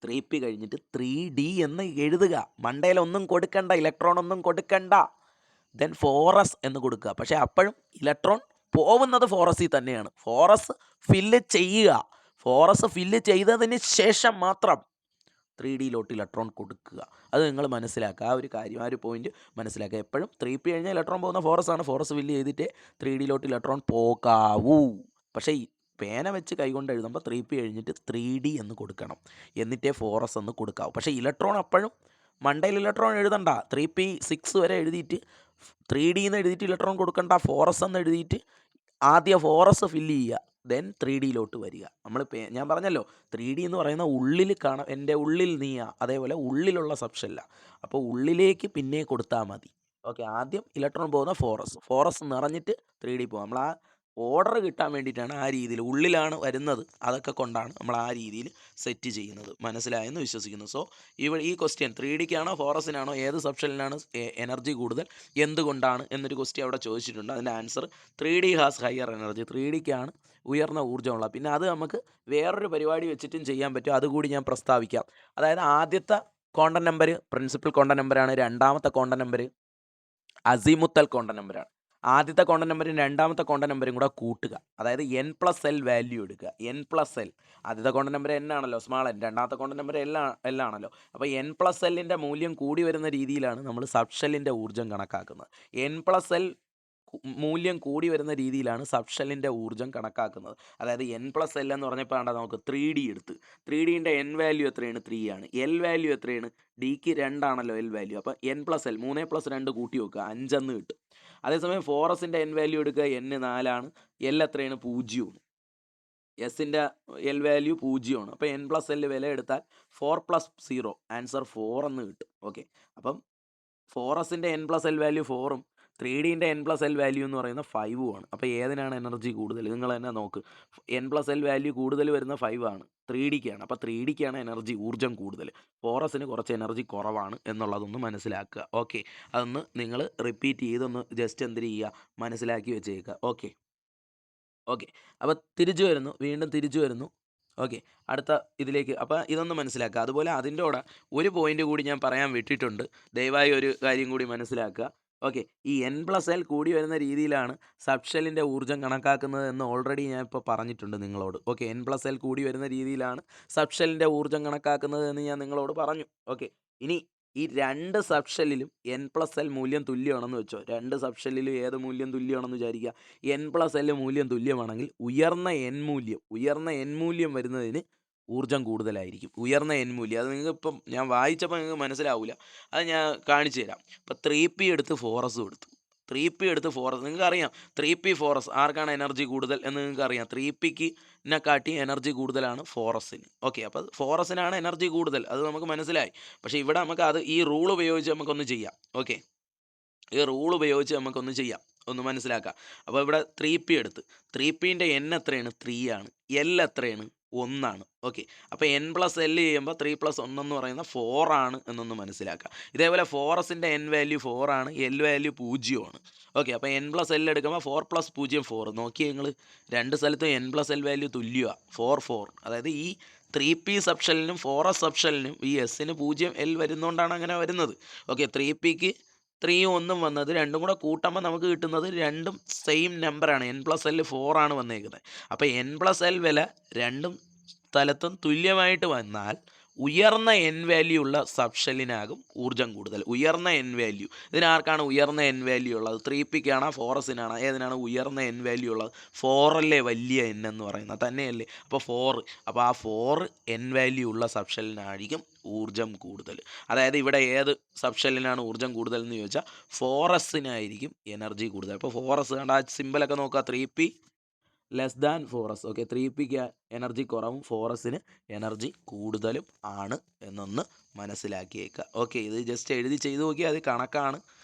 Speaker 1: 3p കഴിഞ്ഞിട്ട് 3D എന്ന് എഴുതുക. മണ്ടയിലൊന്നും കൊടുക്കണ്ട, ഇലക്ട്രോൺ ഒന്നും കൊടുക്കണ്ട. ദെൻ ഫോറസ് എന്ന് കൊടുക്കുക. പക്ഷേ അപ്പോഴും ഇലക്ട്രോൺ പോകുന്നത് ഫോറസിൽ തന്നെയാണ്. ഫോറസ് ഫില്ല് ചെയ്യുക. ഫോറസ് ഫില്ല് ചെയ്തതിന് ശേഷം മാത്രം 3Dയിലോട്ട് ഇലക്ട്രോൺ കൊടുക്കുക. അത് നിങ്ങൾ മനസ്സിലാക്കുക. ആ ഒരു കാര്യം, ആ ഒരു പോയിന്റ് മനസ്സിലാക്കുക. എപ്പോഴും 3p കഴിഞ്ഞാൽ ഇലക്ട്രോൺ പോകുന്ന ഫോറസാണ്. ഫോറസ് ഫില്ല് ചെയ്തിട്ടേ 3Dയിലോട്ട് ഇലക്ട്രോൺ പോകാവൂ. പക്ഷേ ഈ പേന വെച്ച് കൈകൊണ്ട് എഴുതുമ്പോൾ 3p കഴിഞ്ഞിട്ട് 3D എന്ന് കൊടുക്കണം, എന്നിട്ടേ ഫോറസ് എന്ന് കൊടുക്കാവൂ. പക്ഷേ ഇലക്ട്രോൺ അപ്പോഴും മണ്ടയിൽ ഇലക്ട്രോൺ എഴുതണ്ട. 3p6 വരെ എഴുതിയിട്ട് 3D എന്ന് എഴുതിയിട്ട് ഇലക്ട്രോൺ കൊടുക്കണ്ട. ഫോറസ് എന്ന് എഴുതിയിട്ട് ആദ്യം ഫോറസ് ഫില്ല് ചെയ്യുക, ദെൻ 3Dയിലോട്ട് വരിക. ഞാൻ പറഞ്ഞല്ലോ 3D എന്ന് പറയുന്ന ഉള്ളിൽ കാണാം. എൻ്റെ ഉള്ളിൽ നീയാ, അതേപോലെ ഉള്ളിലുള്ള സബ്ഷെല്ല. അപ്പോൾ ഉള്ളിലേക്ക് പിന്നെ കൊടുത്താൽ മതി. ഓക്കെ. ആദ്യം ഇലക്ട്രോൺ പോകുന്ന ഫോറസ് നിറഞ്ഞിട്ട് 3D പോകും. നമ്മൾ ആ ഓർഡർ കിട്ടാൻ വേണ്ടിയിട്ടാണ് ആ രീതിയിൽ, ഉള്ളിലാണ് വരുന്നത്, അതൊക്കെ കൊണ്ടാണ് നമ്മൾ ആ രീതിയിൽ സെറ്റ് ചെയ്യുന്നത്. മനസ്സിലായെന്ന് വിശ്വസിക്കുന്നു. സോ ഈ ക്വസ്റ്റ്യൻ 3Dക്കാണോ ഫോറസിനാണോ ഏത് സബ്ഷെല്ലിനാണ് എനർജി കൂടുതൽ, എന്തുകൊണ്ടാണ് എന്നൊരു ക്വസ്റ്റ്യൻ അവിടെ ചോദിച്ചിട്ടുണ്ട്. അതിൻ്റെ answer 3D has higher energy, 3Dക്കാണ് ഉയർന്ന ഊർജ്ജമുള്ളത്. പിന്നെ അത് നമുക്ക് വേറൊരു പരിപാടി വെച്ചിട്ടും ചെയ്യാൻ പറ്റും. അതുകൂടി ഞാൻ പ്രസ്താവിക്കാം. അതായത് ആദ്യത്തെ ക്വാണ്ടം നമ്പർ പ്രിൻസിപ്പൽ ക്വാണ്ടം നമ്പറാണ്. രണ്ടാമത്തെ ക്വാണ്ടം നമ്പർ അസീമുത്തൽ ക്വാണ്ടം നമ്പറാണ്. ആദ്യത്തെ കോണ്ടന്റ് നമ്പറും രണ്ടാമത്തെ കോണ്ടന്റ് നമ്പറും കൂടെ കൂട്ടുക. അതായത് n+l വാല്യൂ എടുക്കുക. n+l ആദ്യത്തെ കോണ്ടന്റ് നമ്പർ n ആണല്ലോ, സ്മാൾ n. രണ്ടാമത്തെ കോണ്ടന്റ് നമ്പർ l ആണല്ലോ. അപ്പോൾ n+lൻ്റെ മൂല്യം കൂടി വരുന്ന രീതിയിലാണ് നമ്മൾ സബ്ഷെല്ലിൻ്റെ ഊർജ്ജം കണക്കാക്കുന്നത്. n+l മൂല്യം കൂടി വരുന്ന രീതിയിലാണ് സബ്ഷെല്ലിൻ്റെ ഊർജ്ജം കണക്കാക്കുന്നത്. അതായത് n+l എന്ന് പറഞ്ഞപ്പോൾ ആണ്ട നമുക്ക് 3D എടുത്ത് 3Dൻ്റെ n വാല്യൂ എത്രയാണ്? 3 ആണ്. l വാല്യൂ എത്രയാണ്? ഡിക്ക് 2 ആണല്ലോ l വാല്യൂ. അപ്പോൾ n+l 3+2 കൂട്ടി വെക്കുക, 5 എന്ന് കിട്ടും. അതേസമയം 4sൻ്റെ n വാല്യൂ എടുക്കുക, n 4 ആണ്. l എത്രയാണ്? 0 ആണ്. എസിൻ്റെ l വാല്യൂ 0 ആണ്. അപ്പോൾ n+l വില എടുത്താൽ 4+0 ആൻസർ 4 എന്ന് കിട്ടും. ഓക്കെ, അപ്പം 4sൻ്റെ n+l വാല്യൂ 4ഉം 3Dൻ്റെ n+l വാല്യൂ എന്ന് പറയുന്ന 5ഉം ആണ്. അപ്പോൾ ഏതിനാണ് എനർജി കൂടുതൽ? നിങ്ങൾ തന്നെ നോക്ക്. n+l വാല്യൂ കൂടുതൽ വരുന്ന 5 ആണ്, 3Dക്കാണ്. അപ്പോൾ 3Dക്കാണ് എനർജി ഊർജ്ജം കൂടുതൽ, 4sന് കുറച്ച് എനർജി കുറവാണ് എന്നുള്ളതൊന്ന് മനസ്സിലാക്കുക. ഓക്കെ, അതൊന്ന് നിങ്ങൾ റിപ്പീറ്റ് ചെയ്തൊന്ന് ജസ്റ്റ് എന്ത് ചെയ്യുക, മനസ്സിലാക്കി വെച്ചേക്കുക. ഓക്കെ, അപ്പോൾ വീണ്ടും തിരിച്ചു വരുന്നു. ഓക്കെ, അടുത്ത ഇതിലേക്ക്. അപ്പോൾ ഇതൊന്ന് മനസ്സിലാക്കുക. അതുപോലെ അതിൻ്റെ കൂടെ ഒരു പോയിന്റ് കൂടി ഞാൻ പറയാൻ വിട്ടിട്ടുണ്ട്, ദയവായി ഒരു കാര്യം കൂടി മനസ്സിലാക്കുക. ഓക്കെ, ഈ n+l കൂടി വരുന്ന രീതിയിലാണ് സബ്ഷെല്ലിൻ്റെ ഊർജ്ജം കണക്കാക്കുന്നത് എന്ന് ഓൾറെഡി ഞാൻ ഇപ്പോൾ പറഞ്ഞിട്ടുണ്ട് നിങ്ങളോട്. ഓക്കെ, n+l കൂടി വരുന്ന രീതിയിലാണ് സബ്ഷെല്ലിൻ്റെ ഊർജ്ജം കണക്കാക്കുന്നത് എന്ന് ഞാൻ നിങ്ങളോട് പറഞ്ഞു. ഓക്കെ, ഇനി ഈ രണ്ട് സബ്ഷെല്ലിലും n+l മൂല്യം തുല്യമാണെന്ന് വെച്ചോ. രണ്ട് സബ്ഷെല്ലിലും ഏത് മൂല്യം തുല്യമാണെന്ന് വിചാരിക്കുക. n+l മൂല്യം തുല്യമാണെങ്കിൽ ഉയർന്ന n മൂല്യം വരുന്നതിന് ഊർജ്ജം കൂടുതലായിരിക്കും. ഉയർന്ന n മൂല്യം അത് നിങ്ങൾക്ക് ഇപ്പം ഞാൻ വായിച്ചപ്പോൾ നിങ്ങൾക്ക് മനസ്സിലാവില്ല, അത് ഞാൻ കാണിച്ചു തരാം. ഇപ്പം 3p എടുത്ത് 4s എടുത്തു. 3p എടുത്ത് 4s, നിങ്ങൾക്കറിയാം 3p 4s ആർക്കാണ് എനർജി കൂടുതൽ എന്ന് നിങ്ങൾക്കറിയാം. 3pക്ക് കാട്ടി എനർജി കൂടുതലാണ് 4sന്. ഓക്കെ, അപ്പോൾ 4sനാണ് എനർജി കൂടുതൽ, അത് നമുക്ക് മനസ്സിലായി. പക്ഷേ ഇവിടെ നമുക്ക് അത് ഈ റൂൾ ഉപയോഗിച്ച് നമുക്കൊന്ന് ചെയ്യാം. ഓക്കെ, ഈ റൂൾ ഉപയോഗിച്ച് നമുക്കൊന്ന് ചെയ്യാം, ഒന്ന് മനസ്സിലാക്കാം. അപ്പോൾ ഇവിടെ 3p എടുത്ത് 3pൻ്റെ n എത്രയാണ്? 3 ആണ്. l എത്രയാണ്? 1 ആണ്. ഓക്കെ, അപ്പോൾ n+l ചെയ്യുമ്പോൾ 3+1 എന്ന് പറയുന്ന 4 ആണ് എന്നൊന്ന് മനസ്സിലാക്കുക. ഇതേപോലെ 4sൻ്റെ n വാല്യൂ 4 ആണ്, l വാല്യൂ 0 ആണ്. ഓക്കെ, അപ്പോൾ n+l എടുക്കുമ്പോൾ 4+0 4. നോക്കിയേ നിങ്ങൾ, രണ്ട് സ്ഥലത്തും n+l വാല്യൂ തുല്യമാണ്, 4. അതായത് ഈ 3p സബ്ഷെല്ലിനും 4s സബ്ഷെല്ലിനും ഈ എസിന് 0 l വരുന്നതുകൊണ്ടാണ് അങ്ങനെ വരുന്നത്. ഓക്കെ, 3pക്ക് 3 1 വന്നത് രണ്ടും കൂടെ കൂട്ടുമ്പോൾ നമുക്ക് കിട്ടുന്നത് രണ്ടും സെയിം നമ്പറാണ്. n+l 4 ആണ് വന്നേക്കുന്നത്. അപ്പോൾ n+l വില രണ്ടും സ്ഥലത്തും തുല്യമായിട്ട് വന്നാൽ ഉയർന്ന n വാല്യൂ ഉള്ള സബ്ഷെല്ലിനാകും ഊർജ്ജം കൂടുതൽ. ഉയർന്ന n വാല്യൂ, ഇതിനാർക്കാണ് ഉയർന്ന n വാല്യൂ ഉള്ളത്? 3pക്കാണോ 4sനാണോ? ഏതിനാണ് ഉയർന്ന n വാല്യൂ ഉള്ളത്? 4 അല്ലേ വലിയ n എന്ന് പറയുന്നത്, തന്നെയല്ലേ? അപ്പോൾ 4, അപ്പോൾ ആ 4 n വാല്യൂ ഉള്ള സബ്ഷെല്ലിനായിരിക്കും ഊർജ്ജം കൂടുതൽ. അതായത് ഇവിടെ ഏത് സബ്ഷെല്ലിനാണ് ഊർജ്ജം കൂടുതൽ എന്ന് ചോദിച്ചാൽ 4sനായിരിക്കും എനർജി കൂടുതൽ. അപ്പോൾ 4s കണ്ട ആ സിമ്പിളൊക്കെ നോക്കുക, 3p less than 4s. Okay, 3pക്ക് എനർജി കുറവും 4sന് എനർജി കൂടുതലും ആണ് എന്നൊന്ന് മനസ്സിലാക്കിയേക്കുക. ഓക്കെ, ഇത് ജസ്റ്റ് എഴുതി ചെയ്ത് നോക്കിയാൽ അത് കണക്കാണ്,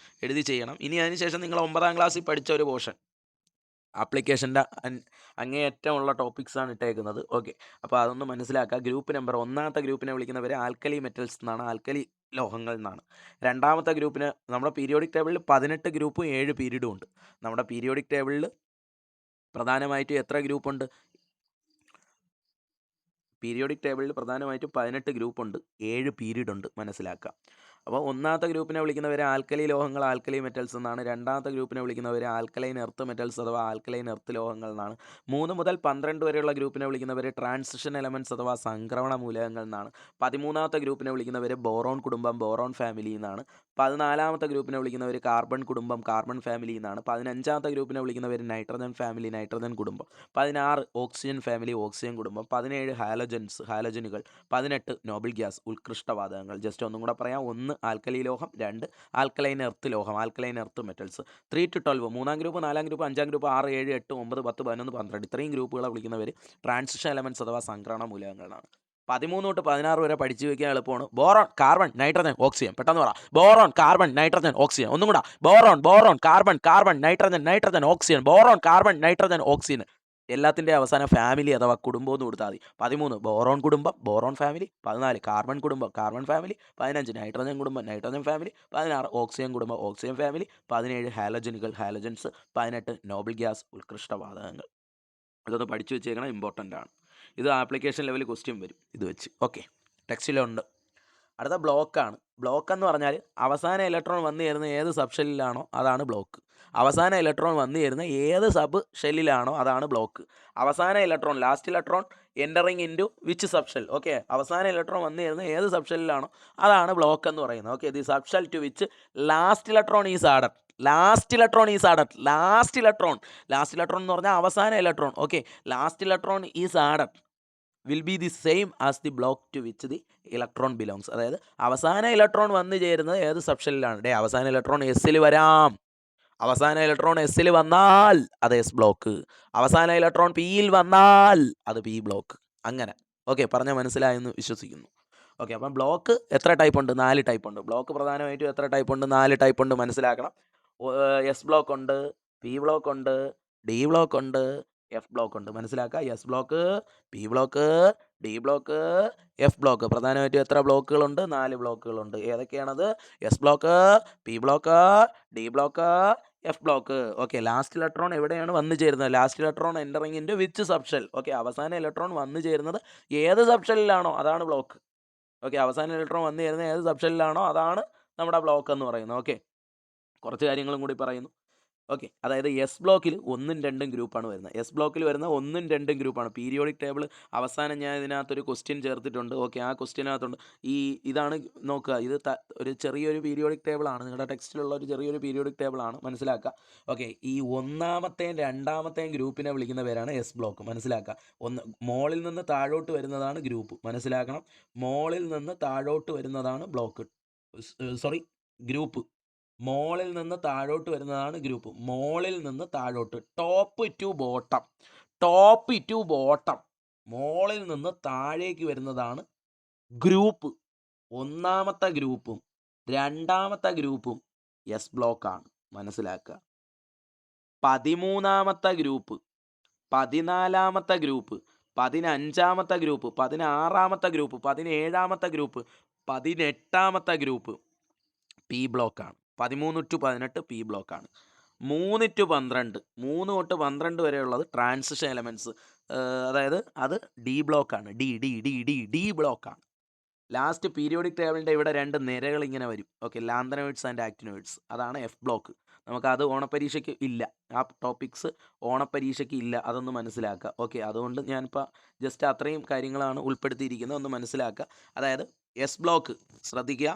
Speaker 1: എഴുതി ചെയ്യണം. ഇനി അതിനുശേഷം നിങ്ങൾ 9ാം ക്ലാസ്സിൽ പഠിച്ച ഒരു പോർഷൻ ആപ്ലിക്കേഷൻ്റെ അങ്ങേയറ്റമുള്ള ടോപ്പിക്സാണ് ഇട്ടേക്കുന്നത്. ഓക്കെ, അപ്പോൾ അതൊന്ന് മനസ്സിലാക്കുക. ഗ്രൂപ്പ് നമ്പർ 1ാമത്തെ ഗ്രൂപ്പിനെ വിളിക്കുന്നവരെ ആൽക്കലി മെറ്റൽസ് എന്നാണ്, ആൽക്കലി ലോഹങ്ങൾ എന്നാണ്. രണ്ടാമത്തെ ഗ്രൂപ്പിന് നമ്മുടെ പീരിയോഡിക് ടേബിളിൽ 18 ഗ്രൂപ്പും 7 പീരീഡും ഉണ്ട്. നമ്മുടെ പീരിയോഡിക് ടേബിളിൽ പ്രധാനമായിട്ടും എത്ര ഗ്രൂപ്പുണ്ട്? പീരിയോഡിക് ടേബിളിൽ പ്രധാനമായിട്ടും 18 ഗ്രൂപ്പുണ്ട്, 7 പീരീഡ് ഉണ്ട്, മനസ്സിലാക്കുക. അപ്പോൾ 1ാമത്തെ ഗ്രൂപ്പിനെ വിളിക്കുന്നവരെ ആൽക്കലി ലോഹങ്ങൾ, ആൽക്കലി മെറ്റൽസ് എന്നാണ്. രണ്ടാമത്തെ ഗ്രൂപ്പിനെ വിളിക്കുന്നവരെ ആൽക്കലൈൻ എർത്ത് മെറ്റൽസ് അഥവാ ആൽക്കലൈൻ എർത്ത് ലോഹങ്ങൾ എന്നാണ്. 3 മുതൽ 12 വരെയുള്ള ഗ്രൂപ്പിനെ വിളിക്കുന്നവരെ ട്രാൻസിഷൻ എലമെൻറ്റ്സ് അഥവാ സംക്രമണ മൂലകങ്ങൾ എന്നാണ്. 13ാമത്തെ ഗ്രൂപ്പിനെ വിളിക്കുന്നവർ ബോറോൺ കുടുംബം, ബോറോൺ ഫാമിലി എന്നാണ്. 14ാമത്തെ ഗ്രൂപ്പിനെ വിളിക്കുന്നവർ കാർബൺ കുടുംബം, കാർബൺ ഫാമിലി എന്നാണ്. 15ാമത്തെ ഗ്രൂപ്പിനെ വിളിക്കുന്നവർ നൈട്രജൻ ഫാമിലി, നൈട്രജൻ കുടുംബം. 16 ഓക്സിജൻ ഫാമിലി, ഓക്സിജൻ കുടുംബം. 17 ഹാലജനുകൾ. 18 നോബിൾ ഗ്യാസ്, ഉത്കൃഷ്ടവാതകങ്ങൾ. ജസ്റ്റ് ഒന്നും കൂടെ പറയാം. 1 ആൽക്കലി ലോഹം, 2 ആൽക്കലൈൻ എർത്ത് ലോഹം, alkaline earth metals. 3 to 12 3ാം group, 4ാം group, 5ാം group, 6, 7, 8, 9, 10, 11, 12 ഇത്രയും ഗ്രൂപ്പുകളെ വിളിക്കുന്നവർ ട്രാൻസിഷൻ എലമെൻറ്റ്സ് അഥവാ സംക്രമണ മൂലകങ്ങളാണ്. 13 തൊട്ട് 16 വരെ പഠിച്ചു വയ്ക്കാൻ എളുപ്പമാണ്. Boron, carbon, nitrogen, oxygen. പെട്ടെന്ന് പറ. Boron, carbon, nitrogen, oxygen. ഒന്നും കൂടെ. Boron, carbon, nitrogen, oxygen. Boron, carbon, nitrogen, oxygen. എല്ലാത്തിൻ്റെ അവസാനം ഫാമിലി അഥവാ കുടുംബം എന്ന് കൊടുത്താൽ മതി. 13 ബോറോൺ കുടുംബം, ബോറോൺ ഫാമിലി. 14 കാർബൺ കുടുംബം, കാർബൺ ഫാമിലി. 15 നൈട്രജൻ കുടുംബം, നൈട്രജൻ ഫാമിലി. 16 ഓക്സിജൻ കുടുംബം, oxygen family. 17 halogens. 18 noble gas, ഉത്കൃഷ്ടവാതകങ്ങൾ. ഇതൊന്ന് പഠിച്ചു വെച്ചേക്കണം, ഇമ്പോർട്ടൻ്റ് ആണ്. ഇത് ആപ്ലിക്കേഷൻ ലെവലിൽ ക്വസ്റ്റ്യൻ വരും ഇത് വെച്ച്. ഓക്കെ, ടെക്സ്റ്റിലുണ്ട്. അടുത്ത ബ്ലോക്കാണ്. ബ്ലോക്ക് എന്ന് പറഞ്ഞാൽ അവസാന ഇലക്ട്രോൺ വന്നു ചേരുന്ന ഏത് സബ് ഷെല്ലിലാണോ അതാണ് ബ്ലോക്ക്. അവസാന ഇലക്ട്രോൺ വന്നു ചേരുന്ന ഏത് സബ് ഷെല്ലിലാണോ അതാണ് ബ്ലോക്ക്. അവസാന electron, last electron entering into which sub shell. Okay, അവസാന ഇലക്ട്രോൺ വന്നു ചേരുന്ന ഏത് സബ് ഷെല്ലിലാണോ അതാണ് ബ്ലോക്ക് എന്ന് പറയുന്നത്. Okay, the sub shell to which last electron is added. Last electron is added. Last electron എന്ന് പറഞ്ഞാൽ അവസാന electron. Okay, last electron is added will be the same as the block to which the electron belongs. അതായത് അവസാന electron വന്നു ചേരുന്നത് ഏത് സബ്ഷെല്ലിലാണ്? അവസാന electron എസ്സിൽ വരാം. അവസാന ഇലക്ട്രോൺ എസ്സിൽ വന്നാൽ അത് എസ് ബ്ലോക്ക്. അവസാന ഇലക്ട്രോൺ പിയിൽ വന്നാൽ അത് പി ബ്ലോക്ക്. അങ്ങനെ. ഓക്കെ, പറഞ്ഞാൽ മനസ്സിലായെന്ന് വിശ്വസിക്കുന്നു. ഓക്കെ, അപ്പം ബ്ലോക്ക് എത്ര ടൈപ്പ് ഉണ്ട്? 4 ടൈപ്പ് ഉണ്ട്. ബ്ലോക്ക് പ്രധാനമായിട്ടും എത്ര ടൈപ്പ് ഉണ്ട്? 4 ടൈപ്പ് ഉണ്ട്, മനസ്സിലാക്കണം. എസ് ബ്ലോക്ക് ഉണ്ട്, പി ബ്ലോക്ക് ഉണ്ട്, ഡി ബ്ലോക്ക് ഉണ്ട്, എഫ് ബ്ലോക്ക് ഉണ്ട്. മനസ്സിലാക്കുക. S block, p block, d block, f block. പ്രധാനമായിട്ടും എത്ര ബ്ലോക്കുകളുണ്ട്? 4 ബ്ലോക്കുകളുണ്ട്. ഏതൊക്കെയാണത്? S block, p block, d block, f block. Okay, last electron എവിടെയാണ് വന്നു ചേരുന്നത്? Last electron entering into which subshell. Okay, അവസാന ഇലക്ട്രോൺ വന്നു ചേരുന്നത് ഏത് സബ്ഷെല്ലിലാണോ അതാണ് ബ്ലോക്ക്. ഓക്കെ, അവസാന ഇലക്ട്രോൺ വന്നു ചേരുന്നത് ഏത് സബ്ഷെല്ലിലാണോ അതാണ് നമ്മുടെ ബ്ലോക്ക് എന്ന് പറയുന്നത്. ഓക്കെ, കുറച്ച് കാര്യങ്ങളും കൂടി പറയുന്നു. ഓക്കെ, അതായത് എസ് ബ്ലോക്കിൽ 1ഉം 2ഉം ഗ്രൂപ്പാണ് വരുന്നത്. എസ് ബ്ലോക്കിൽ വരുന്ന 1ഉം 2ഉം ഗ്രൂപ്പാണ്. പീരിയോഡിക് ടേബിൾ അവസാനം ഞാൻ ഇതിനകത്തൊരു ക്വസ്റ്റ്യൻ ചേർത്തിട്ടുണ്ട്. ഓക്കെ, ആ ക്വസ്റ്റ്യനകത്തുണ്ട്. ഇതാണ് നോക്കുക, ഇത് ഒരു ചെറിയൊരു പീരിയോഡിക് ടേബിളാണ്. നിങ്ങളുടെ ടെക്സ്റ്റിലുള്ള ഒരു ചെറിയൊരു പീരിയോഡിക് ടേബിളാണ്, മനസ്സിലാക്കുക. ഓക്കെ, ഈ 1ാമത്തെയും 2ാമത്തെയും ഗ്രൂപ്പിനെ വിളിക്കുന്ന പേരാണ് എസ് ബ്ലോക്ക്. മനസ്സിലാക്കുക. മോളിൽ നിന്ന് താഴോട്ട് വരുന്നതാണ് ഗ്രൂപ്പ്. മനസ്സിലാക്കണം. മോളിൽ നിന്ന് താഴോട്ട് വരുന്നതാണ് ബ്ലോക്ക്. ഗ്രൂപ്പ്. മോളിൽ നിന്ന് താഴോട്ട് വരുന്നതാണ് ഗ്രൂപ്പ്. മോളിൽ നിന്ന് താഴോട്ട്, top to bottom. Top to bottom, മോളിൽ നിന്ന് താഴേക്ക് വരുന്നതാണ് ഗ്രൂപ്പ്. 1ാമത്തെ ഗ്രൂപ്പും 2ാമത്തെ ഗ്രൂപ്പും എസ് ബ്ലോക്കാണ്. മനസ്സിലാക്കുക. 13ാമത്തെ ഗ്രൂപ്പ്, 14ാമത്തെ ഗ്രൂപ്പ്, 15ാമത്തെ ഗ്രൂപ്പ്, 16ാമത്തെ ഗ്രൂപ്പ്, 17ാമത്തെ ഗ്രൂപ്പ്, 18ാമത്തെ ഗ്രൂപ്പ് പി ബ്ലോക്കാണ്. 13 ടു 18 പി ബ്ലോക്കാണ്. 3 ടു 12, 3 തൊട്ട് 12 വരെയുള്ളത് ട്രാൻസിഷൻ എലമെൻറ്റ്സ്. അതായത് അത് ഡി ബ്ലോക്കാണ്. ഡി ബ്ലോക്കാണ്. ലാസ്റ്റ് പീരിയോഡിക് ടേബിളിൻ്റെ ഇവിടെ 2 നിരകൾ ഇങ്ങനെ വരും. Okay, lanthanoids and actinoids. അതാണ് എഫ് ബ്ലോക്ക്. നമുക്കത് ഓണപ്പരീക്ഷയ്ക്ക് ഇല്ല. ആ ടോപ്പിക്സ് ഓണപ്പരീക്ഷയ്ക്ക് ഇല്ല. അതൊന്ന് മനസ്സിലാക്കുക. ഓക്കെ, അതുകൊണ്ട് ഞാനിപ്പോൾ ജസ്റ്റ് അത്രയും കാര്യങ്ങളാണ് ഉൾപ്പെടുത്തിയിരിക്കുന്നത്. ഒന്ന് മനസ്സിലാക്കുക. അതായത് എസ് ബ്ലോക്ക് ശ്രദ്ധിക്കുക.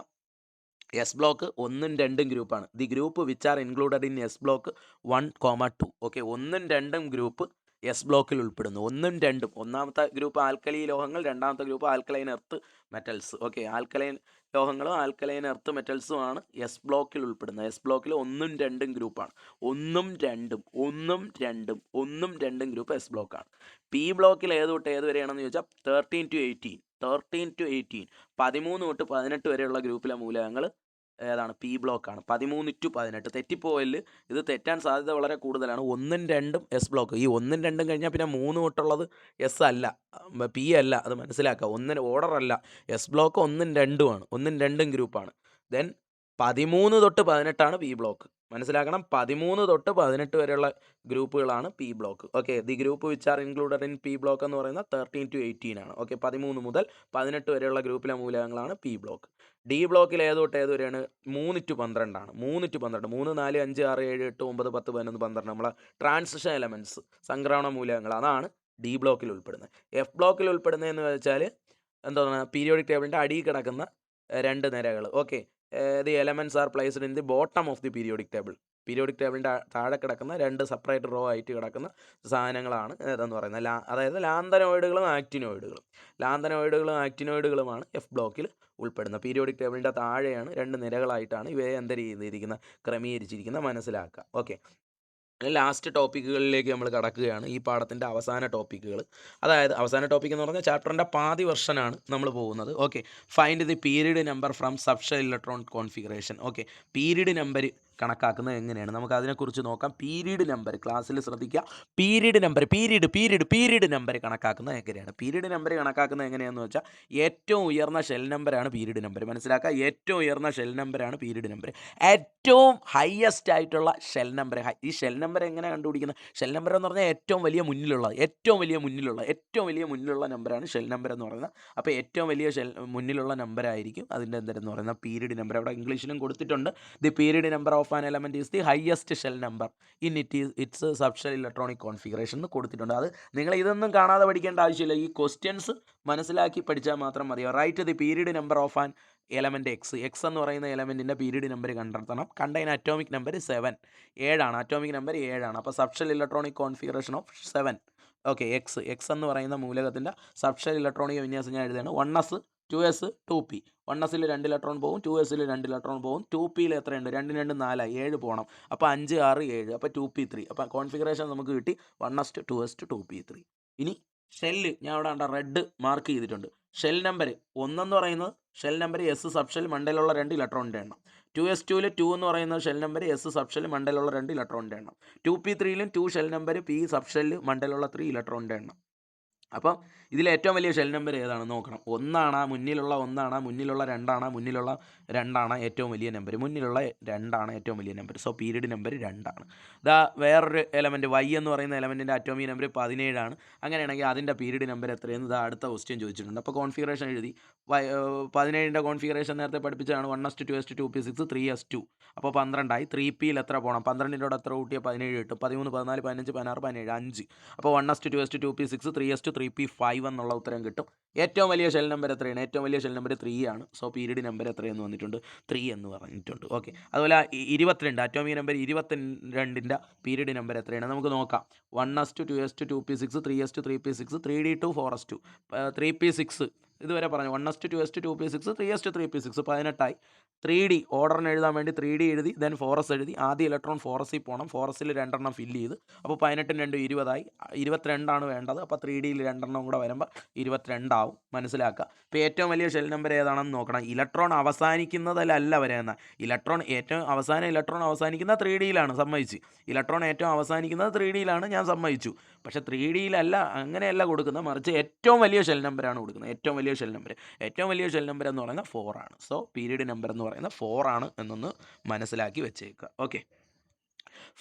Speaker 1: എസ് ബ്ലോക്ക് 1ഉം 2ഉം ഗ്രൂപ്പാണ്. The group which are included in s block 1, 2. Okay, 1ഉം 2ഉം ഗ്രൂപ്പ് എസ് ബ്ലോക്കിൽ ഉൾപ്പെടുന്നു. 1ഉം 2ഉം. 1ാമത്തെ ഗ്രൂപ്പ് ആൽക്കലി ലോഹങ്ങൾ, 2ാമത്തെ group alkaline earth metals. Okay, alkaline ലോഹങ്ങളും ആൽക്കലൈൻ എർത്ത് മെറ്റൽസുമാണ് എസ് ബ്ലോക്കിൽ ഉൾപ്പെടുന്നത്. എസ് ബ്ലോക്കിൽ 1ഉം 2ഉം ഗ്രൂപ്പാണ്. 1ഉം 2ഉം, 1ഉം 2ഉം, 1ഉം 2ഉം ഗ്രൂപ്പ് എസ് ബ്ലോക്കാണ്. പി ബ്ലോക്കിൽ ഏത് തൊട്ട് ഏത് വരെയാണെന്ന് ചോദിച്ചാൽ 13 ടു 18. 13 തൊട്ട് 18 വരെയുള്ള ഗ്രൂപ്പിലെ മൂലകങ്ങൾ ഏതാണ്? പി ബ്ലോക്കാണ്. 13 ടു 18. തെറ്റിപ്പോയല്, ഇത് തെറ്റാൻ സാധ്യത വളരെ കൂടുതലാണ്. 1ഉം 2ഉം എസ് ബ്ലോക്ക്. ഈ 1ഉം 2ഉം കഴിഞ്ഞാൽ പിന്നെ 3 തൊട്ടുള്ളത് എസ് അല്ല, പി അല്ല. അത് മനസ്സിലാക്കുക. 1 ഓർഡർ അല്ല. S block 1ഉം 2ഉമാണ്. 1ഉം 2ഉം ഗ്രൂപ്പാണ്. ദെൻ 13 തൊട്ട് 18ആണ് പി ബ്ലോക്ക്. മനസ്സിലാക്കണം. 13 തൊട്ട് 18 വരെയുള്ള ഗ്രൂപ്പുകളാണ് p block. Okay, the group which are included in p block എന്ന് പറയുന്നത് 13 ടു 18 ആണ്. ഓക്കെ, 13 മുതൽ 18 വരെയുള്ള ഗ്രൂപ്പിലെ മൂലകങ്ങളാണ് പി ബ്ലോക്ക്. ഡി ബ്ലോക്കിൽ ഏത് തൊട്ട് ഏത് വരെയാണ്? 3 ടു 12 ആണ്. 3 ടു 12, 3, 4, 5, 6, 7, 8, 9, 10, 11, 12 നമ്മളെ ട്രാൻസിഷൻ എലമെൻറ്റ്സ്, സംക്രമണ മൂലകങ്ങൾ. അതാണ് ഡി ബ്ലോക്കിൽ ഉൾപ്പെടുന്നത്. എഫ് ബ്ലോക്കിൽ ഉൾപ്പെടുന്നതെന്ന് വെച്ചാൽ എന്താണ്? പീരിയോഡിക് ടേബിളിൻ്റെ അടിയിൽ കിടക്കുന്ന 2 നിരകൾ. Okay, the elements are placed in the bottom of the periodic table. Periodic ടേബിളിൻ്റെ താഴെ കിടക്കുന്ന 2 സെപ്പറേറ്റ് റോ ആയിട്ട് കിടക്കുന്ന സാധനങ്ങളാണ് ഏതെന്ന് പറയുന്നത്. അതായത് ലാന്തനോയിഡുകളും ആക്റ്റിനോയിഡുകളും. ലാന്തനോയിഡുകളും ആക്റ്റിനോയിഡുകളുമാണ് എഫ് ബ്ലോക്കിൽ ഉൾപ്പെടുന്നത്. പീരിയോഡിക് ടേബിളിൻ്റെ താഴെയാണ് 2 നിരകളായിട്ടാണ് ഇവയെ എന്ത് ചെയ്തിരിക്കുന്നത്? ക്രമീകരിച്ചിരിക്കുന്നത്. മനസ്സിലാക്കുക. ഓക്കെ, ലാസ്റ്റ് ടോപ്പിക്കുകളിലേക്ക് നമ്മൾ കടക്കുകയാണ്. ഈ പാഠത്തിൻ്റെ അവസാന ടോപ്പിക്കുകൾ. അതായത് അവസാന ടോപ്പിക് എന്ന് പറഞ്ഞാൽ ചാപ്റ്ററിൻ്റെ പാതി വെർഷനാണ് നമ്മൾ പോകുന്നത്. Okay, find the period number from subshell electron configuration. Okay, period number കണക്കാക്കുന്നത് എങ്ങനെയാണ് നമുക്ക് അതിനെക്കുറിച്ച് നോക്കാം. പീരീഡ് നമ്പർ ക്ലാസ്സിൽ ശ്രദ്ധിക്കുക. പീരീഡ് നമ്പർ കണക്കാക്കുന്നത് എങ്ങനെയാണ്? പീരീഡ് നമ്പർ കണക്കാക്കുന്നത് എങ്ങനെയാണെന്ന് വെച്ചാൽ ഏറ്റവും ഉയർന്ന ഷെൽ നമ്പറാണ് പീരീഡ് നമ്പർ. മനസ്സിലാക്കുക, ഏറ്റവും ഉയർന്ന ഷെൽ നമ്പറാണ് പീരീഡ് നമ്പർ. ഏറ്റവും ഹയസ്റ്റ് ആയിട്ടുള്ള ഷെൽ നമ്പർ. ഈ ഷെൽ നമ്പർ എങ്ങനെ കണ്ടുപിടിക്കുന്നത്? ഷെൽ നമ്പർ എന്ന് പറഞ്ഞാൽ ഏറ്റവും വലിയ മുന്നിലുള്ള നമ്പറാണ് ഷെൽ നമ്പർ എന്ന് പറയുന്നത്. അപ്പോൾ ഏറ്റവും വലിയ മുന്നിലുള്ള നമ്പറായിരിക്കും അതിൻ്റെ എന്തെന്ന് പറയുന്നത് പീരീഡ് നമ്പർ. അവിടെ ഇംഗ്ലീഷിലും കൊടുത്തിട്ടുണ്ട്. The period number of an element is the highest shell number in its subshell electronic configuration എന്ന് കൊടുത്തിട്ടുണ്ട്. അത് നിങ്ങൾ ഇതൊന്നും കാണാതെ പഠിക്കേണ്ട ആവശ്യമില്ല. ഈ ക്വസ്റ്റ്യൻസ് മനസ്സിലാക്കി പഠിച്ചാൽ മാത്രം മതിയോ. Write the period number of an element x എന്ന് പറയുന്ന എലമെൻറ്റിൻ്റെ പീരീഡ് നമ്പർ കണ്ടെത്തണം. കണ്ടതിന് അറ്റോമിക് നമ്പർ 7 7ആണ്. അറ്റോമിക് നമ്പർ 7ആണ്. അപ്പോൾ subshell electronic configuration of 7. Okay, x എന്ന് പറയുന്ന മൂലകത്തിൻ്റെ സബ്ഷെൽ ഇലക്ട്രോണിക് വിന്യാസം ഞാൻ എഴുതുകയാണ്. 1s 2s 2p. 1sൽ 2 ഇലക്ട്രോൺ പോകും, 2sൽ 2 ഇലക്ട്രോൺ പോകും, 2pയിൽ എത്രയുണ്ട്? 2 2 4 7 പോകണം. അപ്പോൾ 5 6 7, അപ്പോൾ 2p3. അപ്പോൾ കോൺഫിഗറേഷൻ നമുക്ക് കിട്ടി 1s 2s 2p3. ഇനി ഷെല്ല് ഞാൻ അവിടെ റെഡ് മാർക്ക് ചെയ്തിട്ടുണ്ട്. ഷെൽ നമ്പർ 1 എന്ന് പറയുന്നത് ഷെൽ നമ്പർ എസ് സബ്ഷെൽ മണ്ടയിലുള്ള 2 ഇലക്ട്രോണിൻ്റെ എണ്ണം. 2s2ൽ 2 എന്ന് പറയുന്നത് ഷെൽ നമ്പർ എസ് സബ്ഷെൽ മണ്ടയിലുള്ള 2 ഇലക്ട്രോണിൻ്റെ എണ്ണം. 2p3ലും 2 ഷെൽ നമ്പർ പി സബ്ഷെല്ലിൽ മണ്ടയിലുള്ള 3 ഇലക്ട്രോണിൻ്റെ എണ്ണം. അപ്പം ഇതിൽ ഏറ്റവും വലിയ ഷെൽ നമ്പർ ഏതാണ് നോക്കണം. 1 മുന്നിലുള്ള 1 മുന്നിലുള്ള 2 മുന്നിലുള്ള 2 ഏറ്റവും വലിയ നമ്പർ. മുന്നിലുള്ള 2 ഏറ്റവും വലിയ നമ്പർ. So period number 2. ഇതാ വേറൊരു എലമെൻറ്റ് വൈ എന്ന് പറയുന്ന എലമെൻറ്റിൻ്റെ അറ്റോമിക് നമ്പർ 17. അങ്ങനെയാണെങ്കിൽ അതിൻ്റെ പീരീഡ് നമ്പർ എത്രയെന്ന് ഇതാ അടുത്ത ക്വസ്റ്റ്യൻ ചോദിച്ചിട്ടുണ്ട്. അപ്പോൾ കോൺഫിഗറേഷൻ എഴുതി. 17ൻ്റെ കോൺഫിഗറേഷൻ നേരത്തെ പഠിപ്പിച്ചതാണ്. 1s 2s 2p6 3s2. അപ്പോൾ 12ആയി. 3pയിൽ എത്ര പോകണം? 12ൻ്റെ എത്ര കൂട്ടിയാൽ 17 കിട്ടും. 13 14 15 16 17 5. അപ്പോൾ 1s 2s 2p6 3s2 3p5 എന്നുള്ള ഉത്തരം കിട്ടും. ഏറ്റവും വലിയ ഷെൽ നമ്പർ എത്രയാണ്? ഏറ്റവും വലിയ ഷെൽ നമ്പർ 3 ആണ്. സോ പീരീഡ് നമ്പർ എത്രയെന്ന് വന്നിട്ടുണ്ട്? 3 എന്ന് പറഞ്ഞിട്ടുണ്ട്. ഓക്കെ, അതുപോലെ 22 അറ്റോമിക് നമ്പർ 22ൻ്റെ പീരീഡ് നമ്പർ എത്രയാണ് നമുക്ക് നോക്കാം. 1s 2s 2p6 3s 3p6 3d2 4s2 3p6 ഇതുവരെ പറഞ്ഞു. 1s 2s 2p6 3s 3p6 18ആയി. 3d ഓർഡറിന് എഴുതാൻ വേണ്ടി 3d എഴുതി, ദെൻ 4s എഴുതി. ആദ്യ ഇലക്ട്രോൺ 4sൽ പോകണം. 4sൽ 2 ഫില്ല് ചെയ്ത്. അപ്പോൾ 18 2 20ആയി. 22 വേണ്ടത്. അപ്പോൾ 3dയിൽ 2 കൂടെ വരുമ്പോൾ 22 ആവും. മനസ്സിലാക്കുക. ഇപ്പോൾ ഏറ്റവും വലിയ ഷെൽ നമ്പർ ഏതാണെന്ന് നോക്കണം. ഇലക്ട്രോൺ അവസാനിക്കുന്നതിലല്ല വരുന്നത്. ഏറ്റവും അവസാനം ഇലക്ട്രോൺ അവസാനിക്കുന്ന 3dയിലാണ്, സമ്മതിച്ച്. ഇലക്ട്രോൺ ഏറ്റവും അവസാനിക്കുന്നത് 3dയിലാണ്, ഞാൻ സമ്മതിച്ചു. പക്ഷേ 3dയിലല്ല, അങ്ങനെയല്ല കൊടുക്കുന്നത്. മറിച്ച് ഏറ്റവും വലിയ ഷെൽ നമ്പറാണ് കൊടുക്കുന്നത്. ഏറ്റവും വലിയ ഷെൽ നമ്പർ എന്ന് പറയുന്നത് 4 ആണ്. സോ പീരീഡ് നമ്പർ എന്ന് പറയുന്നത് 4 ആണ് എന്നൊന്ന് മനസ്സിലാക്കി വെച്ചേക്കുക. Okay,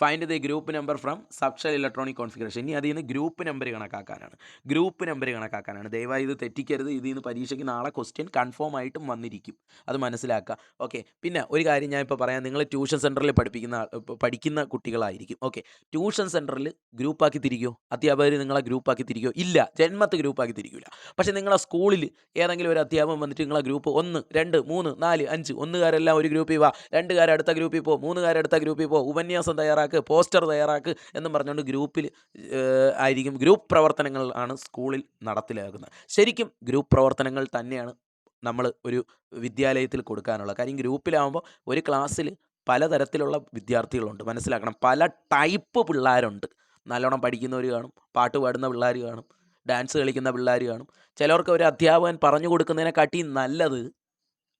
Speaker 1: find the group number from subshell electronic configuration. ഇനി അതിൽ നിന്ന് ഗ്രൂപ്പ് നമ്പർ കണക്കാക്കാനാണ്. ദയവായി ഇത് തെറ്റിക്കരുത്. ഇതിൽ നിന്ന് പരീക്ഷയ്ക്ക് നാളെ ക്വസ്റ്റ്യൻ കൺഫേം ആയിട്ടും വന്നിരിക്കും. അത് മനസ്സിലാക്കുക. ഓക്കെ, പിന്നെ ഒരു കാര്യം ഞാൻ ഇപ്പോൾ പറയാം. നിങ്ങൾ ട്യൂഷൻ സെൻറ്ററിൽ പഠിക്കുന്ന കുട്ടികളായിരിക്കും. ഓക്കെ, ട്യൂഷൻ സെൻറ്ററിൽ ഗ്രൂപ്പാക്കി തിരിക്കുമോ? അധ്യാപകർ നിങ്ങളെ ഗ്രൂപ്പാക്കി തിരിക്കുമോ? ഇല്ല, ജന്മത്ത് ഗ്രൂപ്പാക്കി തിരിക്കില്ല. പക്ഷേ നിങ്ങളെ സ്കൂളിൽ ഏതെങ്കിലും ഒരു അധ്യാപകൻ വന്നിട്ട് നിങ്ങളെ ഗ്രൂപ്പ് 1 2 3 4 5 1കാരെല്ലാം ഒരു ഗ്രൂപ്പിൽ വാ, 2കാർ അടുത്ത ഗ്രൂപ്പിൽ പോ, 3കാർ അടുത്ത ഗ്രൂപ്പിൽ പോ, ഉപന്യാസം തയ്യാറാക്ക്, പോസ്റ്റർ തയ്യാറാക്ക് എന്നും പറഞ്ഞുകൊണ്ട് ഗ്രൂപ്പിൽ ആയിരിക്കും. ഗ്രൂപ്പ് പ്രവർത്തനങ്ങൾ ആണ് സ്കൂളിൽ നടപ്പിലാക്കുന്നത്. ശരിക്കും ഗ്രൂപ്പ് പ്രവർത്തനങ്ങൾ തന്നെയാണ് നമ്മൾ ഒരു വിദ്യാലയത്തിൽ കൊടുക്കാനുള്ളത്. കാര്യം ഗ്രൂപ്പിലാകുമ്പോൾ ഒരു ക്ലാസ്സിൽ പലതരത്തിലുള്ള വിദ്യാർത്ഥികളുണ്ട്. മനസ്സിലാക്കണം. പല ടൈപ്പ് പിള്ളേരുണ്ട്. നല്ലോണം പഠിക്കുന്നവർ കാണും, പാട്ട് പാടുന്ന പിള്ളേർ കാണും, ഡാൻസ് കളിക്കുന്ന പിള്ളേർ കാണും. ചിലർക്ക് ഒരു അധ്യാപകൻ പറഞ്ഞു കൊടുക്കുന്നതിനെക്കാട്ടി നല്ലത്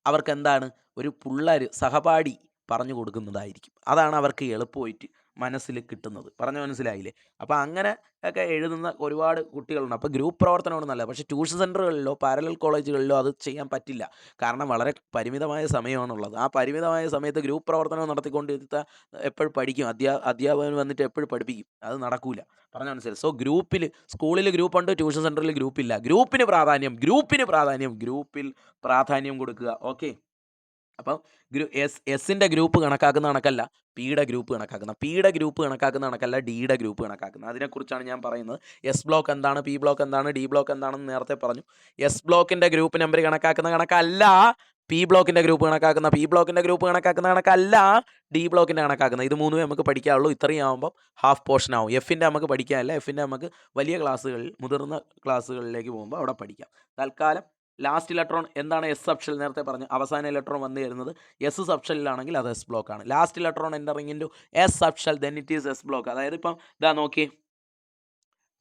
Speaker 1: അവർക്ക് എന്താണ്, ഒരു പിള്ളേർ സഹപാഠി പറഞ്ഞു കൊടുക്കുന്നതായിരിക്കും. അതാണ് അവർക്ക് എളുപ്പമായിട്ട് മനസ്സിൽ കിട്ടുന്നത്. പറഞ്ഞു മനസ്സിലായില്ലേ? അപ്പോൾ അങ്ങനെ ഒക്കെ എഴുതുന്ന ഒരുപാട് കുട്ടികളുണ്ട്. അപ്പോൾ ഗ്രൂപ്പ് പ്രവർത്തനമാണ് നല്ലത്. പക്ഷേ ട്യൂഷൻ സെൻറ്ററുകളിലോ പാരലൽ കോളേജുകളിലോ അത് ചെയ്യാൻ പറ്റില്ല. കാരണം വളരെ പരിമിതമായ സമയമാണുള്ളത്. ആ പരിമിതമായ സമയത്ത് ഗ്രൂപ്പ് പ്രവർത്തനം നടത്തിക്കൊണ്ടിരുത്താൻ എപ്പോഴും പഠിക്കും. അധ്യാപകൻ വന്നിട്ട് എപ്പോഴും പഠിപ്പിക്കും. അത് നടക്കൂല. പറഞ്ഞാൽ മനസ്സിലായി. സോ സ്കൂളിൽ ഗ്രൂപ്പുണ്ട്, ട്യൂഷൻ സെൻറ്ററിൽ ഗ്രൂപ്പില്ല. ഗ്രൂപ്പിൽ പ്രാധാന്യം കൊടുക്കുക. ഓക്കെ, അപ്പം എസിൻ്റെ ഗ്രൂപ്പ് കണക്കാക്കുന്ന കണക്കല്ല പിയുടെ ഗ്രൂപ്പ് കണക്കാക്കുന്ന ഡിയുടെ ഗ്രൂപ്പ് കണക്കാക്കുന്നത്. അതിനെക്കുറിച്ചാണ് ഞാൻ പറയുന്നത്. എസ് ബ്ലോക്ക് എന്താണ്, പി ബ്ലോക്ക് എന്താണ്, ഡി ബ്ലോക്ക് എന്താണെന്ന് നേരത്തെ പറഞ്ഞു. എസ് ബ്ലോക്കിൻ്റെ ഗ്രൂപ്പ് നമ്പർ കണക്കാക്കുന്ന കണക്കല്ല പി ബ്ലോക്കിൻ്റെ ഗ്രൂപ്പ് കണക്കാക്കുന്ന കണക്കല്ല ഡി ബ്ലോക്കിൻ്റെ കണക്കാക്കുന്നത്. ഇത് മൂന്നുമേ നമുക്ക് പഠിക്കാവുള്ളൂ. ഇത്രയും ആകുമ്പം ഹാഫ് പോർഷൻ ആവും. എഫിൻ്റെ നമുക്ക് പഠിക്കാനില്ല. എഫിൻ്റെ നമുക്ക് വലിയ ക്ലാസ്സുകളിൽ, മുതിർന്ന ക്ലാസ്സുകളിലേക്ക് പോകുമ്പോൾ അവിടെ പഠിക്കാം. തൽക്കാലം ലാസ്റ്റ് ഇലക്ട്രോൺ എന്താണ്? S subshell. നേരത്തെ പറഞ്ഞു. അവസാന ഇലക്ട്രോൺ വന്നു തരുന്നത് എസ് സബ്ഷെല്ലിലാണെങ്കിൽ അത് എസ് ബ്ലോക്ക് ആണ്. Last electron entering into s subshell, then it is S block. അതായത് ഇപ്പം ഇതാ നോക്കി,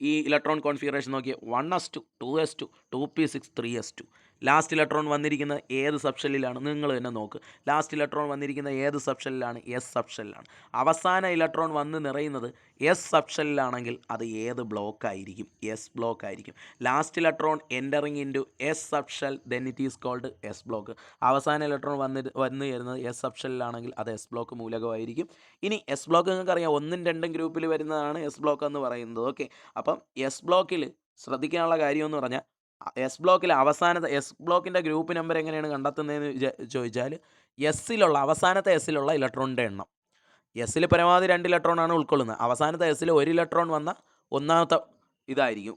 Speaker 1: ഈ ഇലക്ട്രോൺ കോൺഫിഗറേഷൻ നോക്കിയേ. 1s2 2s2 2p6 3s2. Last electron വന്നിരിക്കുന്ന ഏത് സബ്ഷെല്ലിലാണ്? നിങ്ങൾ തന്നെ നോക്ക്. ലാസ്റ്റ് ഇലക്ട്രോൺ വന്നിരിക്കുന്ന ഏത് സബ്ഷെല്ലിലാണ്? എസ് സബ്ഷെല്ലിലാണ്. അവസാന ഇലക്ട്രോൺ വന്ന് നിറയുന്നത് എസ് സബ്ഷെല്ലിലാണെങ്കിൽ അത് ഏത് ബ്ലോക്ക് ആയിരിക്കും? എസ് ബ്ലോക്ക് ആയിരിക്കും. Last electron entering into s subshell, then it is called s block. അവസാന ഇലക്ട്രോൺ വന്ന് ചേരുന്നത് എസ് സബ്ഷെല്ലിലാണെങ്കിൽ അത് എസ് ബ്ലോക്ക് മൂലകമായിരിക്കും. ഇനി എസ് ബ്ലോക്ക് നിങ്ങൾക്കറിയാം, 1ഉം 2ഉം ഗ്രൂപ്പിൽ വരുന്നതാണ് എസ് ബ്ലോക്ക് എന്ന് പറയുന്നത്. ഓക്കെ, അപ്പം എസ് ബ്ലോക്കിൽ ശ്രദ്ധിക്കാനുള്ള കാര്യമെന്ന് പറഞ്ഞാൽ എസ് ബ്ലോക്കിൽ അവസാനത്തെ എസ് ബ്ലോക്കിൻ്റെ ഗ്രൂപ്പ് നമ്പർ എങ്ങനെയാണ് കണ്ടെത്തുന്നതെന്ന് ചോദിച്ചാൽ എസ്സിലുള്ള അവസാനത്തെ എസ്സിലുള്ള ഇലക്ട്രോണിൻ്റെ എണ്ണം. എസ്സിൽ പരമാവധി 2 ഇലക്ട്രോണാണ് ഉൾക്കൊള്ളുന്നത്. അവസാനത്തെ എസ്സിൽ 1 ഇലക്ട്രോൺ വന്ന ഒന്നാമത്തെ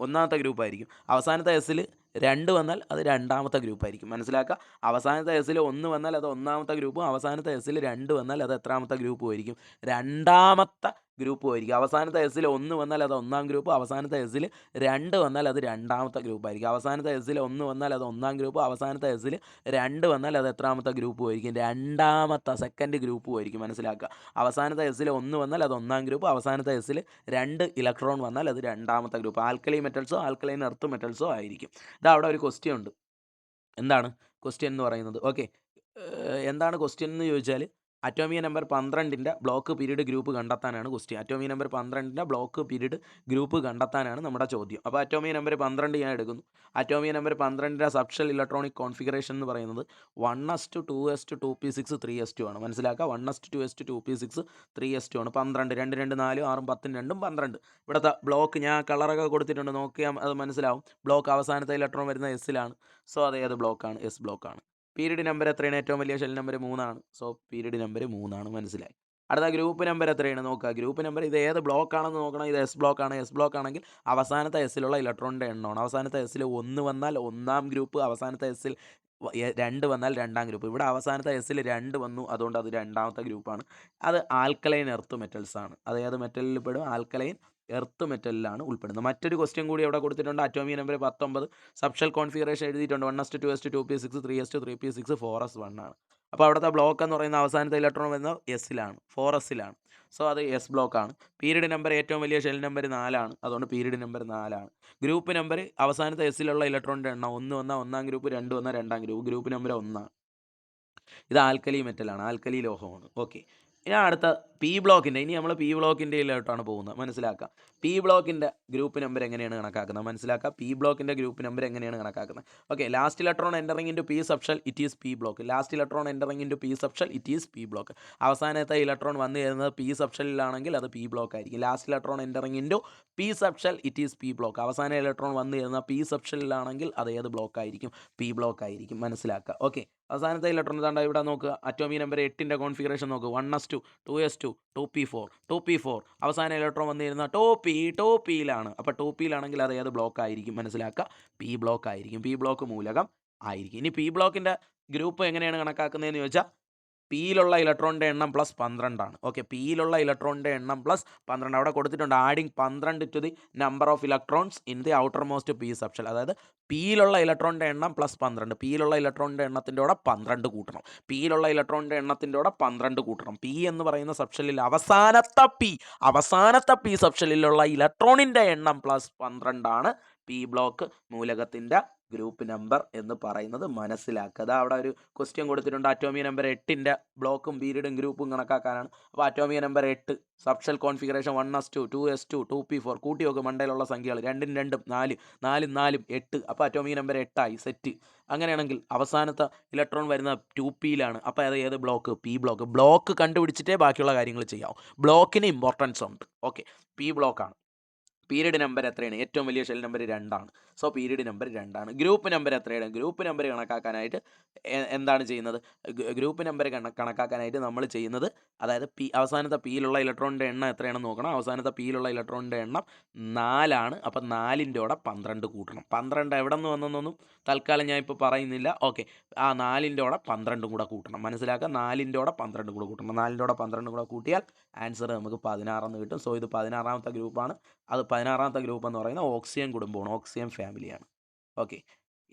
Speaker 1: ഒന്നാമത്തെ ഗ്രൂപ്പായിരിക്കും. അവസാനത്തെ എസ്സിൽ 2 വന്നാൽ അത് രണ്ടാമത്തെ ഗ്രൂപ്പായിരിക്കും. മനസ്സിലാക്കുക. അവസാനത്തെ എസ്സിൽ 1 വന്നാൽ അത് ഒന്നാമത്തെ ഗ്രൂപ്പും അവസാനത്തെ എസ്സിൽ 2 വന്നാൽ അത് എത്രാമത്തെ ഗ്രൂപ്പും ആയിരിക്കും? രണ്ടാമത്തെ ഗ്രൂപ്പും ആയിരിക്കും. അവസാനത്തെ എസ്സിൽ 1 വന്നാൽ അത് ഒന്നാം ഗ്രൂപ്പ്, അവസാനത്തെ എസ്സിൽ 2 വന്നാൽ അത് രണ്ടാമത്തെ ഗ്രൂപ്പായിരിക്കും. അവസാനത്തെ എസ്സിൽ 1 വന്നാൽ അത് ഒന്നാം ഗ്രൂപ്പ്, അവസാനത്തെ എസ്സിൽ 2 വന്നാൽ അത് എത്രാമത്തെ ഗ്രൂപ്പും ആയിരിക്കും? രണ്ടാമത്തെ സെക്കൻഡ് ഗ്രൂപ്പും ആയിരിക്കും. മനസ്സിലാക്കുക. അവസാനത്തെ എസ്സിൽ 1 വന്നാൽ അത് ഒന്നാം ഗ്രൂപ്പ്, അവസാനത്തെ എസ്സിൽ 2 ഇലക്ട്രോൺ വന്നാൽ അത് രണ്ടാമത്തെ ഗ്രൂപ്പ്. ആൽക്കലി മെറ്റൽസോ ആൽക്കലൈൻ എർത്ത് മെറ്റൽസോ ആയിരിക്കും. അവിടെ ഒരു ക്വസ്റ്റ്യൻ ഉണ്ട്. എന്താണ് ക്വസ്റ്റ്യൻ എന്ന് പറയുന്നത്? ഓക്കെ, എന്താണ് ക്വസ്റ്റ്യൻ എന്ന് ചോദിച്ചാൽ അറ്റോമിക നമ്പർ 12ൻ്റെ ബ്ലോക്ക് പീരീഡ് ഗ്രൂപ്പ് കണ്ടെത്താനാണ് ക്വസ്റ്റ്യൻ. അറ്റോമിക നമ്പർ 12ൻ്റെ ബ്ലോക്ക് പീരീഡ് ഗ്രൂപ്പ് കണ്ടെത്താനാണ് നമ്മുടെ ചോദ്യം. അപ്പോൾ അറ്റോമിക നമ്പർ 12 ഞാൻ എടുക്കുന്നു. അറ്റോമിക നമ്പർ 12ൻ്റെ സബ്ഷെൽ ഇലക്ട്രോണിക് കോൺഫിഗറേഷൻ എന്ന് പറയുന്നത് 1s2 2s2 2p6 3s2 ആണ്. മനസ്സിലാക്കുക. 1s2 2s2 2p6 3s2 ആണ്. 12 2 2 4 6 10 2 12. ഇവിടുത്തെ ബ്ലോക്ക് ഞാൻ കളറൊക്കെ കൊടുത്തിട്ടുണ്ട്, നോക്കിയാൽ അത് മനസ്സിലാവും. ബ്ലോക്ക് അവസാനത്തെ ഇലക്ട്രോൺ വരുന്ന എസ്സിലാണ്. സോ അത് ഏത് ബ്ലോക്കാണ്? എസ് ബ്ലോക്കാണ്. പീരീഡ് നമ്പർ എത്രയാണ്? ഏറ്റവും വലിയ ഷെൽ നമ്പർ 3 ആണ്. സോ പീരീഡ് നമ്പർ 3 ആണ്. മനസ്സിലായി. അടുത്ത ഗ്രൂപ്പ് നമ്പർ എത്രയാണ് നോക്കുക. ഗ്രൂപ്പ് നമ്പർ ഇത് ഏത് ബ്ലോക്ക് ആണെന്ന് നോക്കണം. ഇത് എസ് ബ്ലോക്ക് ആണ്. എസ് ബ്ലോക്ക് ആണെങ്കിൽ അവസാനത്തെ എസ്സിലുള്ള ഇലക്ട്രോണിൻ്റെ എണ്ണമാണ്. അവസാനത്തെ എസ്സിൽ 1 വന്നാൽ ഒന്നാം ഗ്രൂപ്പ്, അവസാനത്തെ എസ്സിൽ 2 വന്നാൽ രണ്ടാം ഗ്രൂപ്പ്. ഇവിടെ അവസാനത്തെ എസ്സിൽ 2 വന്നു, അതുകൊണ്ട് അത് രണ്ടാമത്തെ ഗ്രൂപ്പാണ്. അത് ആൽക്കലൈൻ എർത്ത് മെറ്റൽസ് ആണ്. അത് ഏത് മെറ്റലിൽ പെടും? ആൽക്കലൈൻ എർത്ത് മെറ്റലിലാണ് ഉൾപ്പെടുന്നത്. മറ്റൊരു ക്വസ്റ്റ്യൻ കൂടി അവിടെ കൊടുത്തിട്ടുണ്ട്. അറ്റോമിക നമ്പർ 19 സബ്ഷെൽ കോൺഫിഗറേഷൻ എഴുതിയിട്ടുണ്ട്. 1s2 2s2 2p6 3s2 3p6 4s1 ആണ്. അപ്പോൾ അവിടുത്തെ ബ്ലോക്ക് എന്ന് പറയുന്ന അവസാനത്തെ ഇലക്ട്രോൺ വരുന്നത് എസ്സിലാണ്, 4sലാണ്. സോ അത് എസ് ബ്ലോക്കാണ്. പീരീഡ് നമ്പർ ഏറ്റവും വലിയ ഷെൽ നമ്പർ 4 ആണ്. അതുകൊണ്ട് പീരീഡ് നമ്പർ 4 ആണ്. ഗ്രൂപ്പ് നമ്പർ അവസാനത്തെ എസ്സിലുള്ള ഇലക്ട്രോണിൻ്റെ എണ്ണം 1 വന്നാൽ ഒന്നാം ഗ്രൂപ്പ്, 2 വന്നാൽ രണ്ടാം ഗ്രൂപ്പ്. ഗ്രൂപ്പ് നമ്പർ 1 ആണ്. ഇത് ആൽക്കലി മെറ്റലാണ്, ആൽക്കലി ലോഹമാണ്. ഓക്കെ, ഇനി അടുത്ത പി ബ്ലോക്കിൻ്റെ, ഇനി നമ്മൾ പി ബ്ലോക്കിൻ്റെ ഇതിലോട്ടാണ് പോകുന്നത്. മനസ്സിലാക്കുക. പി ബ്ലോക്കിൻ്റെ ഗ്രൂപ്പ് നമ്പർ എങ്ങനെയാണ് കണക്കാക്കുന്നത്? മനസ്സിലാക്കുക. പി ബ്ലോക്കിൻ്റെ ഗ്രൂപ്പ് നമ്പർ എങ്ങനെയാണ് കണക്കാക്കുന്നത്? Okay, last electron entering into P subshell, it is P block. Last electron entering into P subshell, it is P block. അവസാനത്തെ ഇലക്ട്രോൺ വന്നു ചേരുന്നത് പി സബ്ഷെല്ലിലാണെങ്കിൽ അത് പി ബ്ലോക്ക് ആയിരിക്കും. Last electron entering into P subshell, it is P block. അവസാന electron വന്നു ചേരുന്ന P സബ്ഷെല്ലിലാണെങ്കിൽ അത് ഏത് ബ്ലോക്ക് ആയിരിക്കും? പി ബ്ലോക്ക് ആയിരിക്കും. മനസ്സിലാക്കുക. ഓക്കെ, അവസാനത്തെ ഇലക്ട്രോൺ ഇതാണ്ട് ഇവിടെ നോക്കുക. അറ്റോമിക നമ്പർ 8ൻ്റെ കോൺഫിഗറേഷൻ നോക്കുക. 1s2 2s2 2p4 2p4. അവസാന ഇലക്ട്രോൺ വന്നിരുന്ന ടോപ്പിയിലാണ്. അപ്പോൾ ടോപ്പിയിലാണെങ്കിൽ അത് ഏത് ബ്ലോക്ക് ആയിരിക്കും? മനസ്സിലാക്കുക. പി ബ്ലോക്ക് ആയിരിക്കും. പി ബ്ലോക്ക് മൂലകം ആയിരിക്കും. ഇനി പി ബ്ലോക്കിൻ്റെ ഗ്രൂപ്പ് എങ്ങനെയാണ് കണക്കാക്കുന്നതെന്ന് ചോദിച്ചാൽ പിയിലുള്ള ഇലക്ട്രോണിൻ്റെ എണ്ണം പ്ലസ് 12 ആണ്. ഓക്കെ, പിയിലുള്ള ഇലക്ട്രോണിൻ്റെ എണ്ണം പ്ലസ് 12 അവിടെ കൊടുത്തിട്ടുണ്ട്. Adding 12 to the number of electrons in the outermost p subshell. അതായത് പിയിലുള്ള ഇലക്ട്രോണിൻ്റെ എണ്ണം പ്ലസ് 12. പിയിലുള്ള ഇലക്ട്രോണിൻ്റെ എണ്ണത്തിൻ്റെ കൂടെ 12 കൂട്ടണം. പിയിലുള്ള ഇലക്ട്രോണിൻ്റെ എണ്ണത്തിൻ്റെ കൂടെ 12 കൂട്ടണം. പി എന്ന് പറയുന്ന സബ്ഷെല്ലിൽ അവസാനത്തെ പി സബ്ഷെല്ലിലുള്ള ഇലക്ട്രോണിൻ്റെ എണ്ണം പ്ലസ് 12 ആണ് പി ബ്ലോക്ക് മൂലകത്തിൻ്റെ ഗ്രൂപ്പ് നമ്പർ എന്ന് പറയുന്നത്. മനസ്സിലാക്കുക. അവിടെ ഒരു ക്വസ്റ്റ്യൻ കൊടുത്തിട്ടുണ്ട്. അറ്റോമിക നമ്പർ 8ൻ്റെ ബ്ലോക്കും പീരീഡും ഗ്രൂപ്പും കണക്കാക്കാനാണ്. അപ്പോൾ atomic number 8 subshell configuration 1s2 2s2 2p4. കൂട്ടി നോക്ക് മണ്ടയിലുള്ള സംഖ്യകൾ. 2 2 4 4 4 8. അപ്പോൾ അറ്റോമിക നമ്പർ 8 ആയി. സെറ്റ്. അങ്ങനെയാണെങ്കിൽ അവസാനത്തെ ഇലക്ട്രോൺ വരുന്ന 2pയിലാണ്. അപ്പോൾ അത് ഏത് ബ്ലോക്ക്? P block. ബ്ലോക്ക് കണ്ടുപിടിച്ചിട്ടേ ബാക്കിയുള്ള കാര്യങ്ങൾ ചെയ്യാവും. ബ്ലോക്കിന് ഇമ്പോർട്ടൻസ് ഉണ്ട്. ഓക്കെ, പി ബ്ലോക്കാണ്. പീരീഡ് നമ്പർ എത്രയാണ്? ഏറ്റവും വലിയ ഷെൽ നമ്പർ 2 ആണ്. സോ പീരീഡ് നമ്പർ 2 ആണ്. ഗ്രൂപ്പ് നമ്പർ എത്രയാണ്? ഗ്രൂപ്പ് നമ്പർ കണക്കാക്കാനായിട്ട് എന്താണ് ചെയ്യുന്നത്? ഗ്രൂപ്പ് നമ്പർ കണക്കാക്കാനായിട്ട് നമ്മൾ ചെയ്യുന്നത്, അതായത് അവസാനത്തെ പിയിലുള്ള ഇലക്ട്രോണിൻ്റെ എണ്ണം എത്രയാണെന്ന് നോക്കണം. അവസാനത്തെ പിയിലുള്ള ഇലക്ട്രോണിൻ്റെ എണ്ണം 4 ആണ്. അപ്പം 4ൻ്റെ കൂടെ 12 കൂട്ടണം. 12 എവിടെ നിന്ന് വന്നെന്നൊന്നും തൽക്കാലം ഞാൻ ഇപ്പോൾ പറയുന്നില്ല. ഓക്കെ, ആ 4ൻ്റെ കൂടെ 12 കൂടെ കൂട്ടണം. മനസ്സിലാക്കുക. 4ൻ്റെ കൂടെ 12 കൂടെ കൂട്ടണം. 4ൻ്റെ കൂടെ 12 കൂടെ കൂട്ടിയാൽ ആൻസർ നമുക്ക് 16 എന്ന് കിട്ടും. സോ ഇത് 16ാമത്തെ ഗ്രൂപ്പാണ്. അത് 16ാമത്തെ ഗ്രൂപ്പ് എന്ന് പറയുന്നത് ഓക്സിജൻ കുടുംബമാണ്, ഓക്സിജൻ ഫാമിലിയാണ്. ഓക്കെ,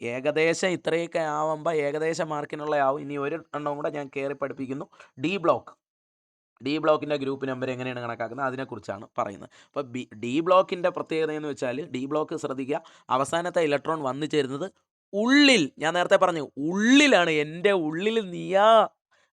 Speaker 1: ഏകദേശം ഇത്രയൊക്കെ ആവുമ്പോൾ ഏകദേശം മാർക്കിനുള്ള ആവും. ഇനി ഒരു എണ്ണം കൂടെ ഞാൻ കയറി പഠിപ്പിക്കുന്നു. D block. ഡി ബ്ലോക്കിൻ്റെ ഗ്രൂപ്പ് നമ്പർ എങ്ങനെയാണ് കണക്കാക്കുന്നത് അതിനെക്കുറിച്ചാണ് പറയുന്നത്. അപ്പോൾ ഡി ബ്ലോക്കിൻ്റെ പ്രത്യേകത എന്ന് വെച്ചാൽ, ഡി ബ്ലോക്ക് ശ്രദ്ധിക്കുക, അവസാനത്തെ ഇലക്ട്രോൺ വന്നു ചേരുന്നത് ഉള്ളിൽ, ഞാൻ നേരത്തെ പറഞ്ഞു ഉള്ളിലാണ്, എൻ്റെ ഉള്ളിൽ നീയാ.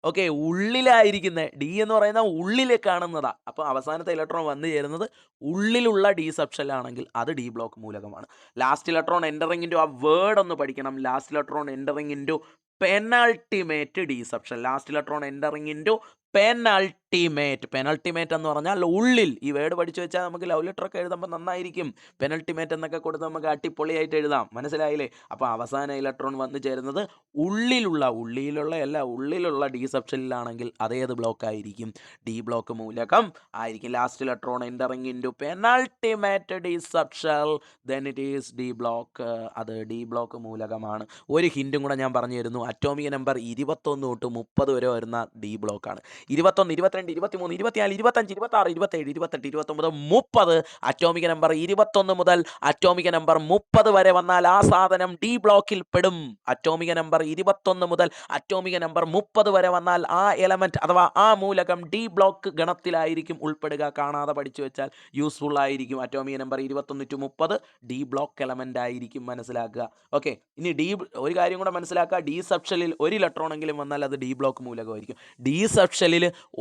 Speaker 1: ഓക്കെ, ഉള്ളിലായിരിക്കുന്നത്. ഡി എന്ന് പറയുന്ന ഉള്ളിൽ കാണുന്നതാ. അപ്പോൾ അവസാനത്തെ ഇലക്ട്രോൺ വന്നു ചേരുന്നത് ഉള്ളിലുള്ള ഡി സബ്ഷെല്ലാണെങ്കിൽ അത് ഡി ബ്ലോക്ക് മൂലകമാണ്. ലാസ്റ്റ് ഇലക്ട്രോൺ എൻ്ററിങ് ഇൻറ്റു, ആ വേർഡ് ഒന്ന് പഠിക്കണം. Last electron entering into penultimate d subshell. Last electron entering into penultimate. Penultimate എന്ന് പറഞ്ഞാൽ ഉള്ളിൽ. ഈ വേർഡ് പഠിച്ചു വെച്ചാൽ നമുക്ക് ലവ് ലെറ്റർ ഒക്കെ എഴുതുമ്പോൾ നന്നായിരിക്കും. പെനൾട്ടിമേറ്റ് എന്നൊക്കെ കൊടുത്ത് നമുക്ക് അടിപൊളിയായിട്ട് എഴുതാം. മനസ്സിലായില്ലേ? അപ്പോൾ അവസാന ഇലക്ട്രോൺ വന്നു ചേരുന്നത് ഉള്ളിലുള്ള ഡി സബ്ഷനിലാണെങ്കിൽ അതേത് ബ്ലോക്ക് ആയിരിക്കും? ഡി ബ്ലോക്ക് മൂലകം ആയിരിക്കും. Last electron entering into penultimate D subshell, then it is D block. അത് ഡി ബ്ലോക്ക് മൂലകമാണ്. ഒരു ഹിൻറ്റും കൂടെ ഞാൻ പറഞ്ഞു തരുന്നു. അറ്റോമിക് നമ്പർ 21 തൊട്ട് 30 വരെ വരുന്ന ഡി ബ്ലോക്കാണ്. 21, 22, 23, 24, 25, 26, 27, 28, 29, 30. അറ്റോമിക് നമ്പർ 21 മുതൽ അറ്റോമിക് നമ്പർ 30 വരെ വന്നാൽ ആ സാധനം ഡി ബ്ലോക്കിൽ പെടും. അറ്റോമിക് നമ്പർ 21 മുതൽ അറ്റോമിക് നമ്പർ 30 വരെ വന്നാൽ ആ എലമെന്റ് അഥവാ ആ മൂലകം ഡി ബ്ലോക്ക് ഗണത്തിലായിരിക്കും ഉൾപ്പെടുക. കാണാതെ പഠിച്ചു വെച്ചാൽ യൂസ്ഫുൾ ആയിരിക്കും. Atomic number 21 to 30 D block element ആയിരിക്കും. മനസ്സിലാക്കുക. ഓക്കെ, ഇനി ഒരു കാര്യം കൂടെ മനസ്സിലാക്കുക. ഡി സബ്ഷെല്ലിൽ ഒരു ഇലക്ട്രോണെങ്കിലും വന്നാൽ അത് ഡി ബ്ലോക്ക് മൂലകമായിരിക്കും. ഡി സബ്ഷെല്ലിൽ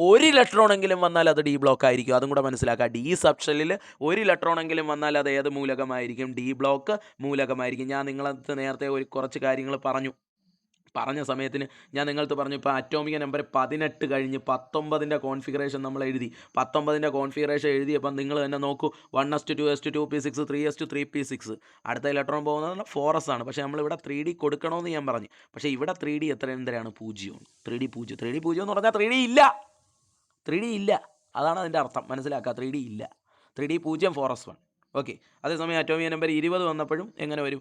Speaker 1: ഒരു ഇലക്ട്രോണെങ്കിലും വന്നാൽ അത് ഡി ബ്ലോക്ക് ആയിരിക്കും. അതും കൂടെ മനസ്സിലാക്കുക. ഡി സബ്ഷെല്ലിൽ ഒരു ഇലക്ട്രോണെങ്കിലും വന്നാൽ അത് ഏത് മൂലകമായിരിക്കും? D block മൂലകമായിരിക്കും. ഞാൻ നിങ്ങളടുത്ത് നേരത്തെ കുറച്ച് കാര്യങ്ങൾ പറഞ്ഞ സമയത്തിന് ഞാൻ നിങ്ങളടുത്ത് പറഞ്ഞു, ഇപ്പോൾ അറ്റോമിക് നമ്പർ 18 കഴിഞ്ഞ് 19ൻ്റെ കോൺഫിഗറേഷൻ നമ്മൾ എഴുതി. 19ൻ്റെ കോൺഫിഗറേഷൻ എഴുതിയപ്പം നിങ്ങൾ തന്നെ നോക്കൂ. 1s2 2p6 3s3p6. അടുത്ത ഇലക്ട്രോൺ പോകുന്നത് 4s ആണ്. പക്ഷേ നമ്മളിവിടെ 3D കൊടുക്കണമെന്ന് ഞാൻ പറഞ്ഞു. പക്ഷേ ഇവിടെ 3D എന്തരയാണ്? 0. 3D 0. 3D 0 എന്ന് പറഞ്ഞാൽ 3D ഇല്ല. 3D ഇല്ല, അതാണ് അതിൻ്റെ അർത്ഥം. മനസ്സിലാക്കുക. 3D ഇല്ല. 3D 0 4s1. ഓക്കെ, അതേസമയം അറ്റോമിക് നമ്പർ 20 വന്നപ്പോഴും എങ്ങനെ വരും?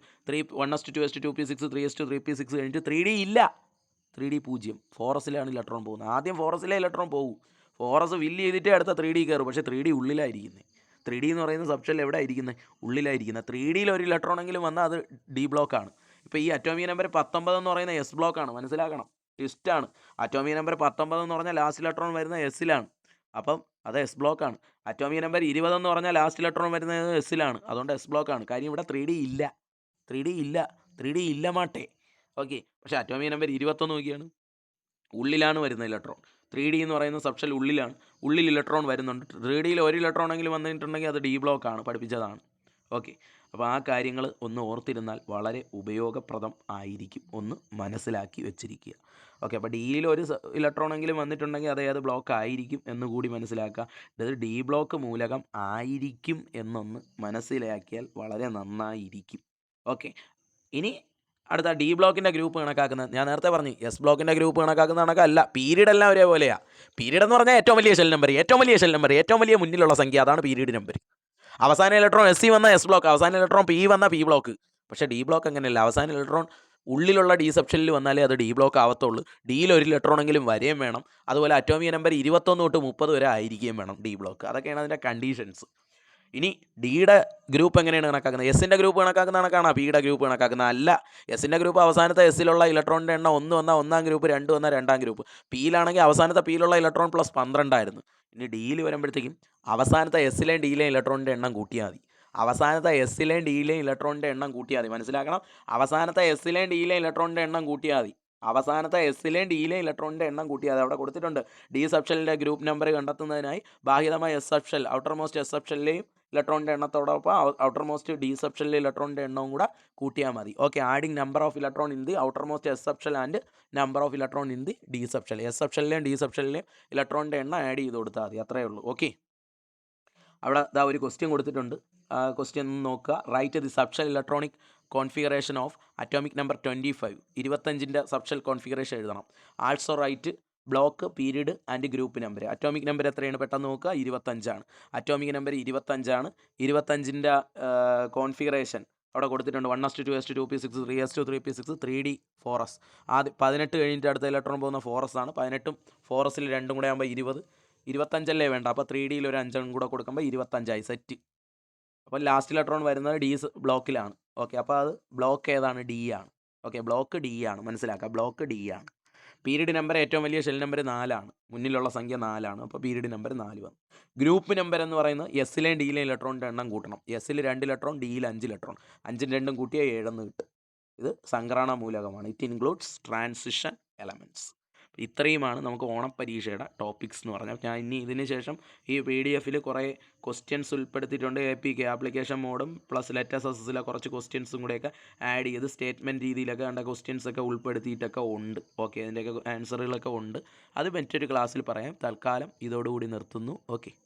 Speaker 1: 1s2 2p6 3s3p6 കഴിഞ്ഞിട്ട് 3D ഇല്ല. 3D 0. 4sലാണ് ഇലക്ട്രോൺ പോകുന്നത്. ആദ്യം 4sലെ ഇലക്ട്രോൺ പോകും. 4s ഫില്ല് ചെയ്തിട്ടേ അടുത്ത 3D കയറും. പക്ഷേ 3D ഉള്ളിലായിരിക്കുന്നത്. 3D എന്ന് പറയുന്ന സബ്ഷെൽ എവിടെ ആയിരിക്കുന്നത്? ഉള്ളിലായിരിക്കുന്നത്. 3Dയിൽ ഒരു ഇലക്ട്രോണെങ്കിലും വന്നാൽ അത് ഡി ബ്ലോക്കാണ്. ഇപ്പോൾ ഈ അറ്റോമിക് നമ്പർ 19 എന്ന് പറയുന്ന എസ് ബ്ലോക്കാണ്. മനസ്സിലാക്കണം. ട്വിസ്റ്റാണ്. അറ്റോമിക് നമ്പർ 19 എന്ന് പറഞ്ഞാൽ ലാസ്റ്റ് ഇലക്ട്രോൺ വരുന്നത് എസ്സിലാണ്. അപ്പം അത് എസ് ബ്ലോക്കാണ്. അറ്റോമിക് നമ്പർ 20 എന്ന് പറഞ്ഞാൽ ലാസ്റ്റ് ഇലക്ട്രോൺ വരുന്നത് എസ്സിലാണ്. അതുകൊണ്ട് എസ് ബ്ലോക്കാണ്. കാര്യം ഇവിടെ 3D ഇല്ല. 3D ഇല്ല. 3D ഇല്ല മാട്ടെ. ഓക്കെ, പക്ഷേ അറ്റോമിക് നമ്പർ 21 നോക്കിയാണ്, ഉള്ളിലാണ് വരുന്ന ഇലക്ട്രോൺ. 3D എന്ന് പറയുന്ന സബ്ഷെൽ ഉള്ളിലാണ്. ഉള്ളിൽ ഇലക്ട്രോൺ വരുന്നുണ്ട്. 3Dയിൽ ഒരു ഇലക്ട്രോണെങ്കിലും വന്നിട്ടുണ്ടെങ്കിൽ അത് ഡി ബ്ലോക്കാണ്. പഠിപ്പിച്ചതാണ്. ഓക്കെ, അപ്പോൾ ആ കാര്യങ്ങൾ ഒന്ന് ഓർത്തിരുന്നാൽ വളരെ ഉപയോഗപ്രദം ആയിരിക്കും. ഒന്ന് മനസ്സിലാക്കി വെച്ചിരിക്കുക. ഓക്കെ, അപ്പോൾ ഡിയിൽ ഒരു ഇലക്ട്രോണെങ്കിലും വന്നിട്ടുണ്ടെങ്കിൽ അത് ഏത് ബ്ലോക്ക് ആയിരിക്കും എന്ന് കൂടി മനസ്സിലാക്കുക. ഇത് ഡി ബ്ലോക്ക് മൂലകം ആയിരിക്കും എന്നൊന്ന് മനസ്സിലാക്കിയാൽ വളരെ നന്നായിരിക്കും. ഓക്കെ, ഇനി അടുത്ത ഡി ബ്ലോക്കിൻ്റെ ഗ്രൂപ്പ് കണക്കാക്കുന്നത് ഞാൻ നേരത്തെ പറഞ്ഞു. എസ് ബ്ലോക്കിൻ്റെ ഗ്രൂപ്പ് കണക്കാക്കുന്ന കണക്കല്ല. പീരീഡ് എല്ലാം ഒരേപോലെയാണ്. പീരീഡ് എന്ന് പറഞ്ഞാൽ ഏറ്റവും വലിയ ഷെൽ നമ്പർ, ഏറ്റവും വലിയ മുന്നിലുള്ള സംഖ്യ, അതാണ് പീരീഡ് നമ്പർ. അവസാന ഇലക്ട്രോൺ എസ് സി വന്ന എസ് ബ്ലോക്ക്, അവസാന ഇലക്ട്രോൺ പി വന്ന പി ബ്ലോക്ക്. പക്ഷേ ഡി ബ്ലോക്ക് അങ്ങനെയല്ല. അവസാന ഇലക്ട്രോൺ ഉള്ളിലുള്ള ഡി സബ്ഷനിൽ വന്നാലേ അത് ഡി ബ്ലോക്ക് ആവത്തുള്ളൂ. ഡിയിൽ ഒരു ഇലക്ട്രോണെങ്കിലും വരെയും വേണം. അതുപോലെ അറ്റോമിക് നമ്പർ 21 തൊട്ട് 30 വരെ ആയിരിക്കുകയും വേണം ഡി ബ്ലോക്ക്. അതൊക്കെയാണ് അതിൻ്റെ കണ്ടീഷൻസ്. ഇനി ഡിയുടെ ഗ്രൂപ്പ് എങ്ങനെയാണ് കണക്കാക്കുന്നത്? എസിൻ്റെ ഗ്രൂപ്പ് കണക്കാക്കുന്ന കണക്കാണ് പിയുടെ ഗ്രൂപ്പ് കണക്കാക്കുന്നത്? അല്ല. എസിൻ്റെ ഗ്രൂപ്പ് അവസാനത്തെ എസ്സിലുള്ള ഇലക്ട്രോണിൻ്റെ എണ്ണം 1 വന്നാൽ 1-ാം ഗ്രൂപ്പ്, 2 വന്നാൽ 2-ാം ഗ്രൂപ്പ്. പിയിലാണെങ്കിൽ അവസാനത്തെ പിയിലുള്ള ഇലക്ട്രോൺ പ്ലസ് 12 ആയിരുന്നു. ഇനി ഡിയിൽ വരുമ്പോഴത്തേക്കും അവസാനത്തെ എസ്സിലെയും ഡിയിലെയും ഇലക്ട്രോണിൻ്റെ എണ്ണം കൂട്ടിയാൽ മതി. അവസാനത്തെ എസ്സിലെയും ഡിയിലെയും ഇലക്ട്രോണിൻ്റെ എണ്ണം കൂട്ടിയാൽ മതി. മനസ്സിലാക്കണം. അവസാനത്തെ എസ്സിലെയും ഡിയിലെയും ഇലക്ട്രോണിൻ്റെ എണ്ണം കൂട്ടിയാൽ മതി. അവസാനത്തെ എസ്സിലെയും ഡിയിലെയും ഇലക്ട്രോണിൻ്റെ എണ്ണം കൂട്ടിയാൽ അവിടെ കൊടുത്തിട്ടുണ്ട്. ഡി സബ്ഷെല്ലിൻ്റെ ഗ്രൂപ്പ് നമ്പർ കണ്ടെത്തുന്നതിനായി ബാഹ്യമായ s subshell, outermost s സബ്ഷെല്ലിലെയും ഇലക്ട്രോണിൻ്റെ എണ്ണത്തോടൊപ്പം ഔട്ടർ മോസ്റ്റ് ഡി സബ്ഷെല്ലിലെ ഇലക്ട്രോണിൻ്റെ എണ്ണവും കൂടെ കൂട്ടിയാൽ മതി. ഓക്കെ, adding number of electron in the outermost s subshell and number of electron in the d subshell. S സബ്ഷെല്ലിലെയും ഡി സബ്ഷെല്ലിലെയും ഇലക്ട്രോണിൻ്റെ എണ്ണം ആഡ് ചെയ്ത് കൊടുത്താൽ മതി. അത്രയേ ഉള്ളൂ. ഓക്കെ, അവിടെ ഒരു ക്വസ്റ്റ്യൻ കൊടുത്തിട്ടുണ്ട്. ആ ക്വസ്റ്റ്യൻ നോക്കുക. Write the subshell electronic configuration of atomic number 25. 25ൻ്റെ സബ്ഷെൽ കോൺഫിഗറേഷൻ എഴുതണം. Also write block, period and group number. Atomic number എത്രയാണ്? പെട്ടെന്ന് നോക്കുക. 25 അറ്റോമിക് നമ്പർ 25 25ൻ്റെ കോൺഫിഗറേഷൻ അവിടെ കൊടുത്തിട്ടുണ്ട്. 1s2 2s2 2p6 3s2 3p6 3d 4s. ആദ്യം 18 കഴിഞ്ഞിട്ട് അടുത്ത ഇലക്ട്രോൺ പോകുന്ന 4s ആണ്. 18ഉം 4sൽ 2ഉം കൂടെ ആകുമ്പോൾ 20. 25 വേണ്ട. അപ്പോൾ 3Dയിൽ ഒരു 5 കൂടെ കൊടുക്കുമ്പോൾ 25 സെറ്റ്. അപ്പോൾ ലാസ്റ്റ് ഇലക്ട്രോൺ വരുന്നത് ഡി ബ്ലോക്കിലാണ്. ഓക്കെ, അപ്പോൾ അത് ബ്ലോക്ക് ഏതാണ്? ഡി ആണ്. ഓക്കെ, ബ്ലോക്ക് ഡി ആണ്. മനസ്സിലാക്കുക. ബ്ലോക്ക് ഡി ആണ്. പീരീഡ് നമ്പർ ഏറ്റവും വലിയ ഷെൽ നമ്പർ 4 മുന്നിലുള്ള സംഖ്യ 4. അപ്പോൾ പീരീഡ് നമ്പർ 4 വന്നു. ഗ്രൂപ്പ് നമ്പർ എന്ന് പറയുന്നത് എസ്സിലെയും ഡിയിലെയും ഇലക്ട്രോണിൻ്റെ എണ്ണം കൂട്ടണം. എസ്സിൽ 2 ഇലക്ട്രോൺ, ഡിയിൽ 5 ഇലക്ട്രോൺ. 5ഉം 2ഉം കൂട്ടിയാൽ 7 എന്ന് കിട്ടും. ഇത് സംക്രമണ മൂലകമാണ്. It includes transition elements. ഇത്രയുമാണ് നമുക്ക് ഓണപ്പരീക്ഷയുടെ ടോപ്പിക്സ് എന്ന് പറഞ്ഞാൽ. ഞാൻ ഇനി ഇതിന് ശേഷം ഈ PDF കുറേ ക്വസ്റ്റ്യൻസ് ഉൾപ്പെടുത്തിയിട്ടുണ്ട്. APK ആപ്ലിക്കേഷൻ മോഡും പ്ലസ് ലെറ്റേഴ്സ് എസസിലെ കുറച്ച് ക്വസ്റ്റ്യൻസും കൂടെയൊക്കെ ആഡ് ചെയ്ത് സ്റ്റേറ്റ്മെൻറ്റ് രീതിയിലൊക്കെ കണ്ട ക്വസ്റ്റ്യൻസൊക്കെ ഉൾപ്പെടുത്തിയിട്ടൊക്കെ ഉണ്ട്. ഓക്കെ, അതിൻ്റെയൊക്കെ ആൻസറുകളൊക്കെ ഉണ്ട്. അത് മറ്റൊരു ക്ലാസ്സിൽ പറയാം. തൽക്കാലം ഇതോടുകൂടി നിർത്തുന്നു. ഓക്കെ.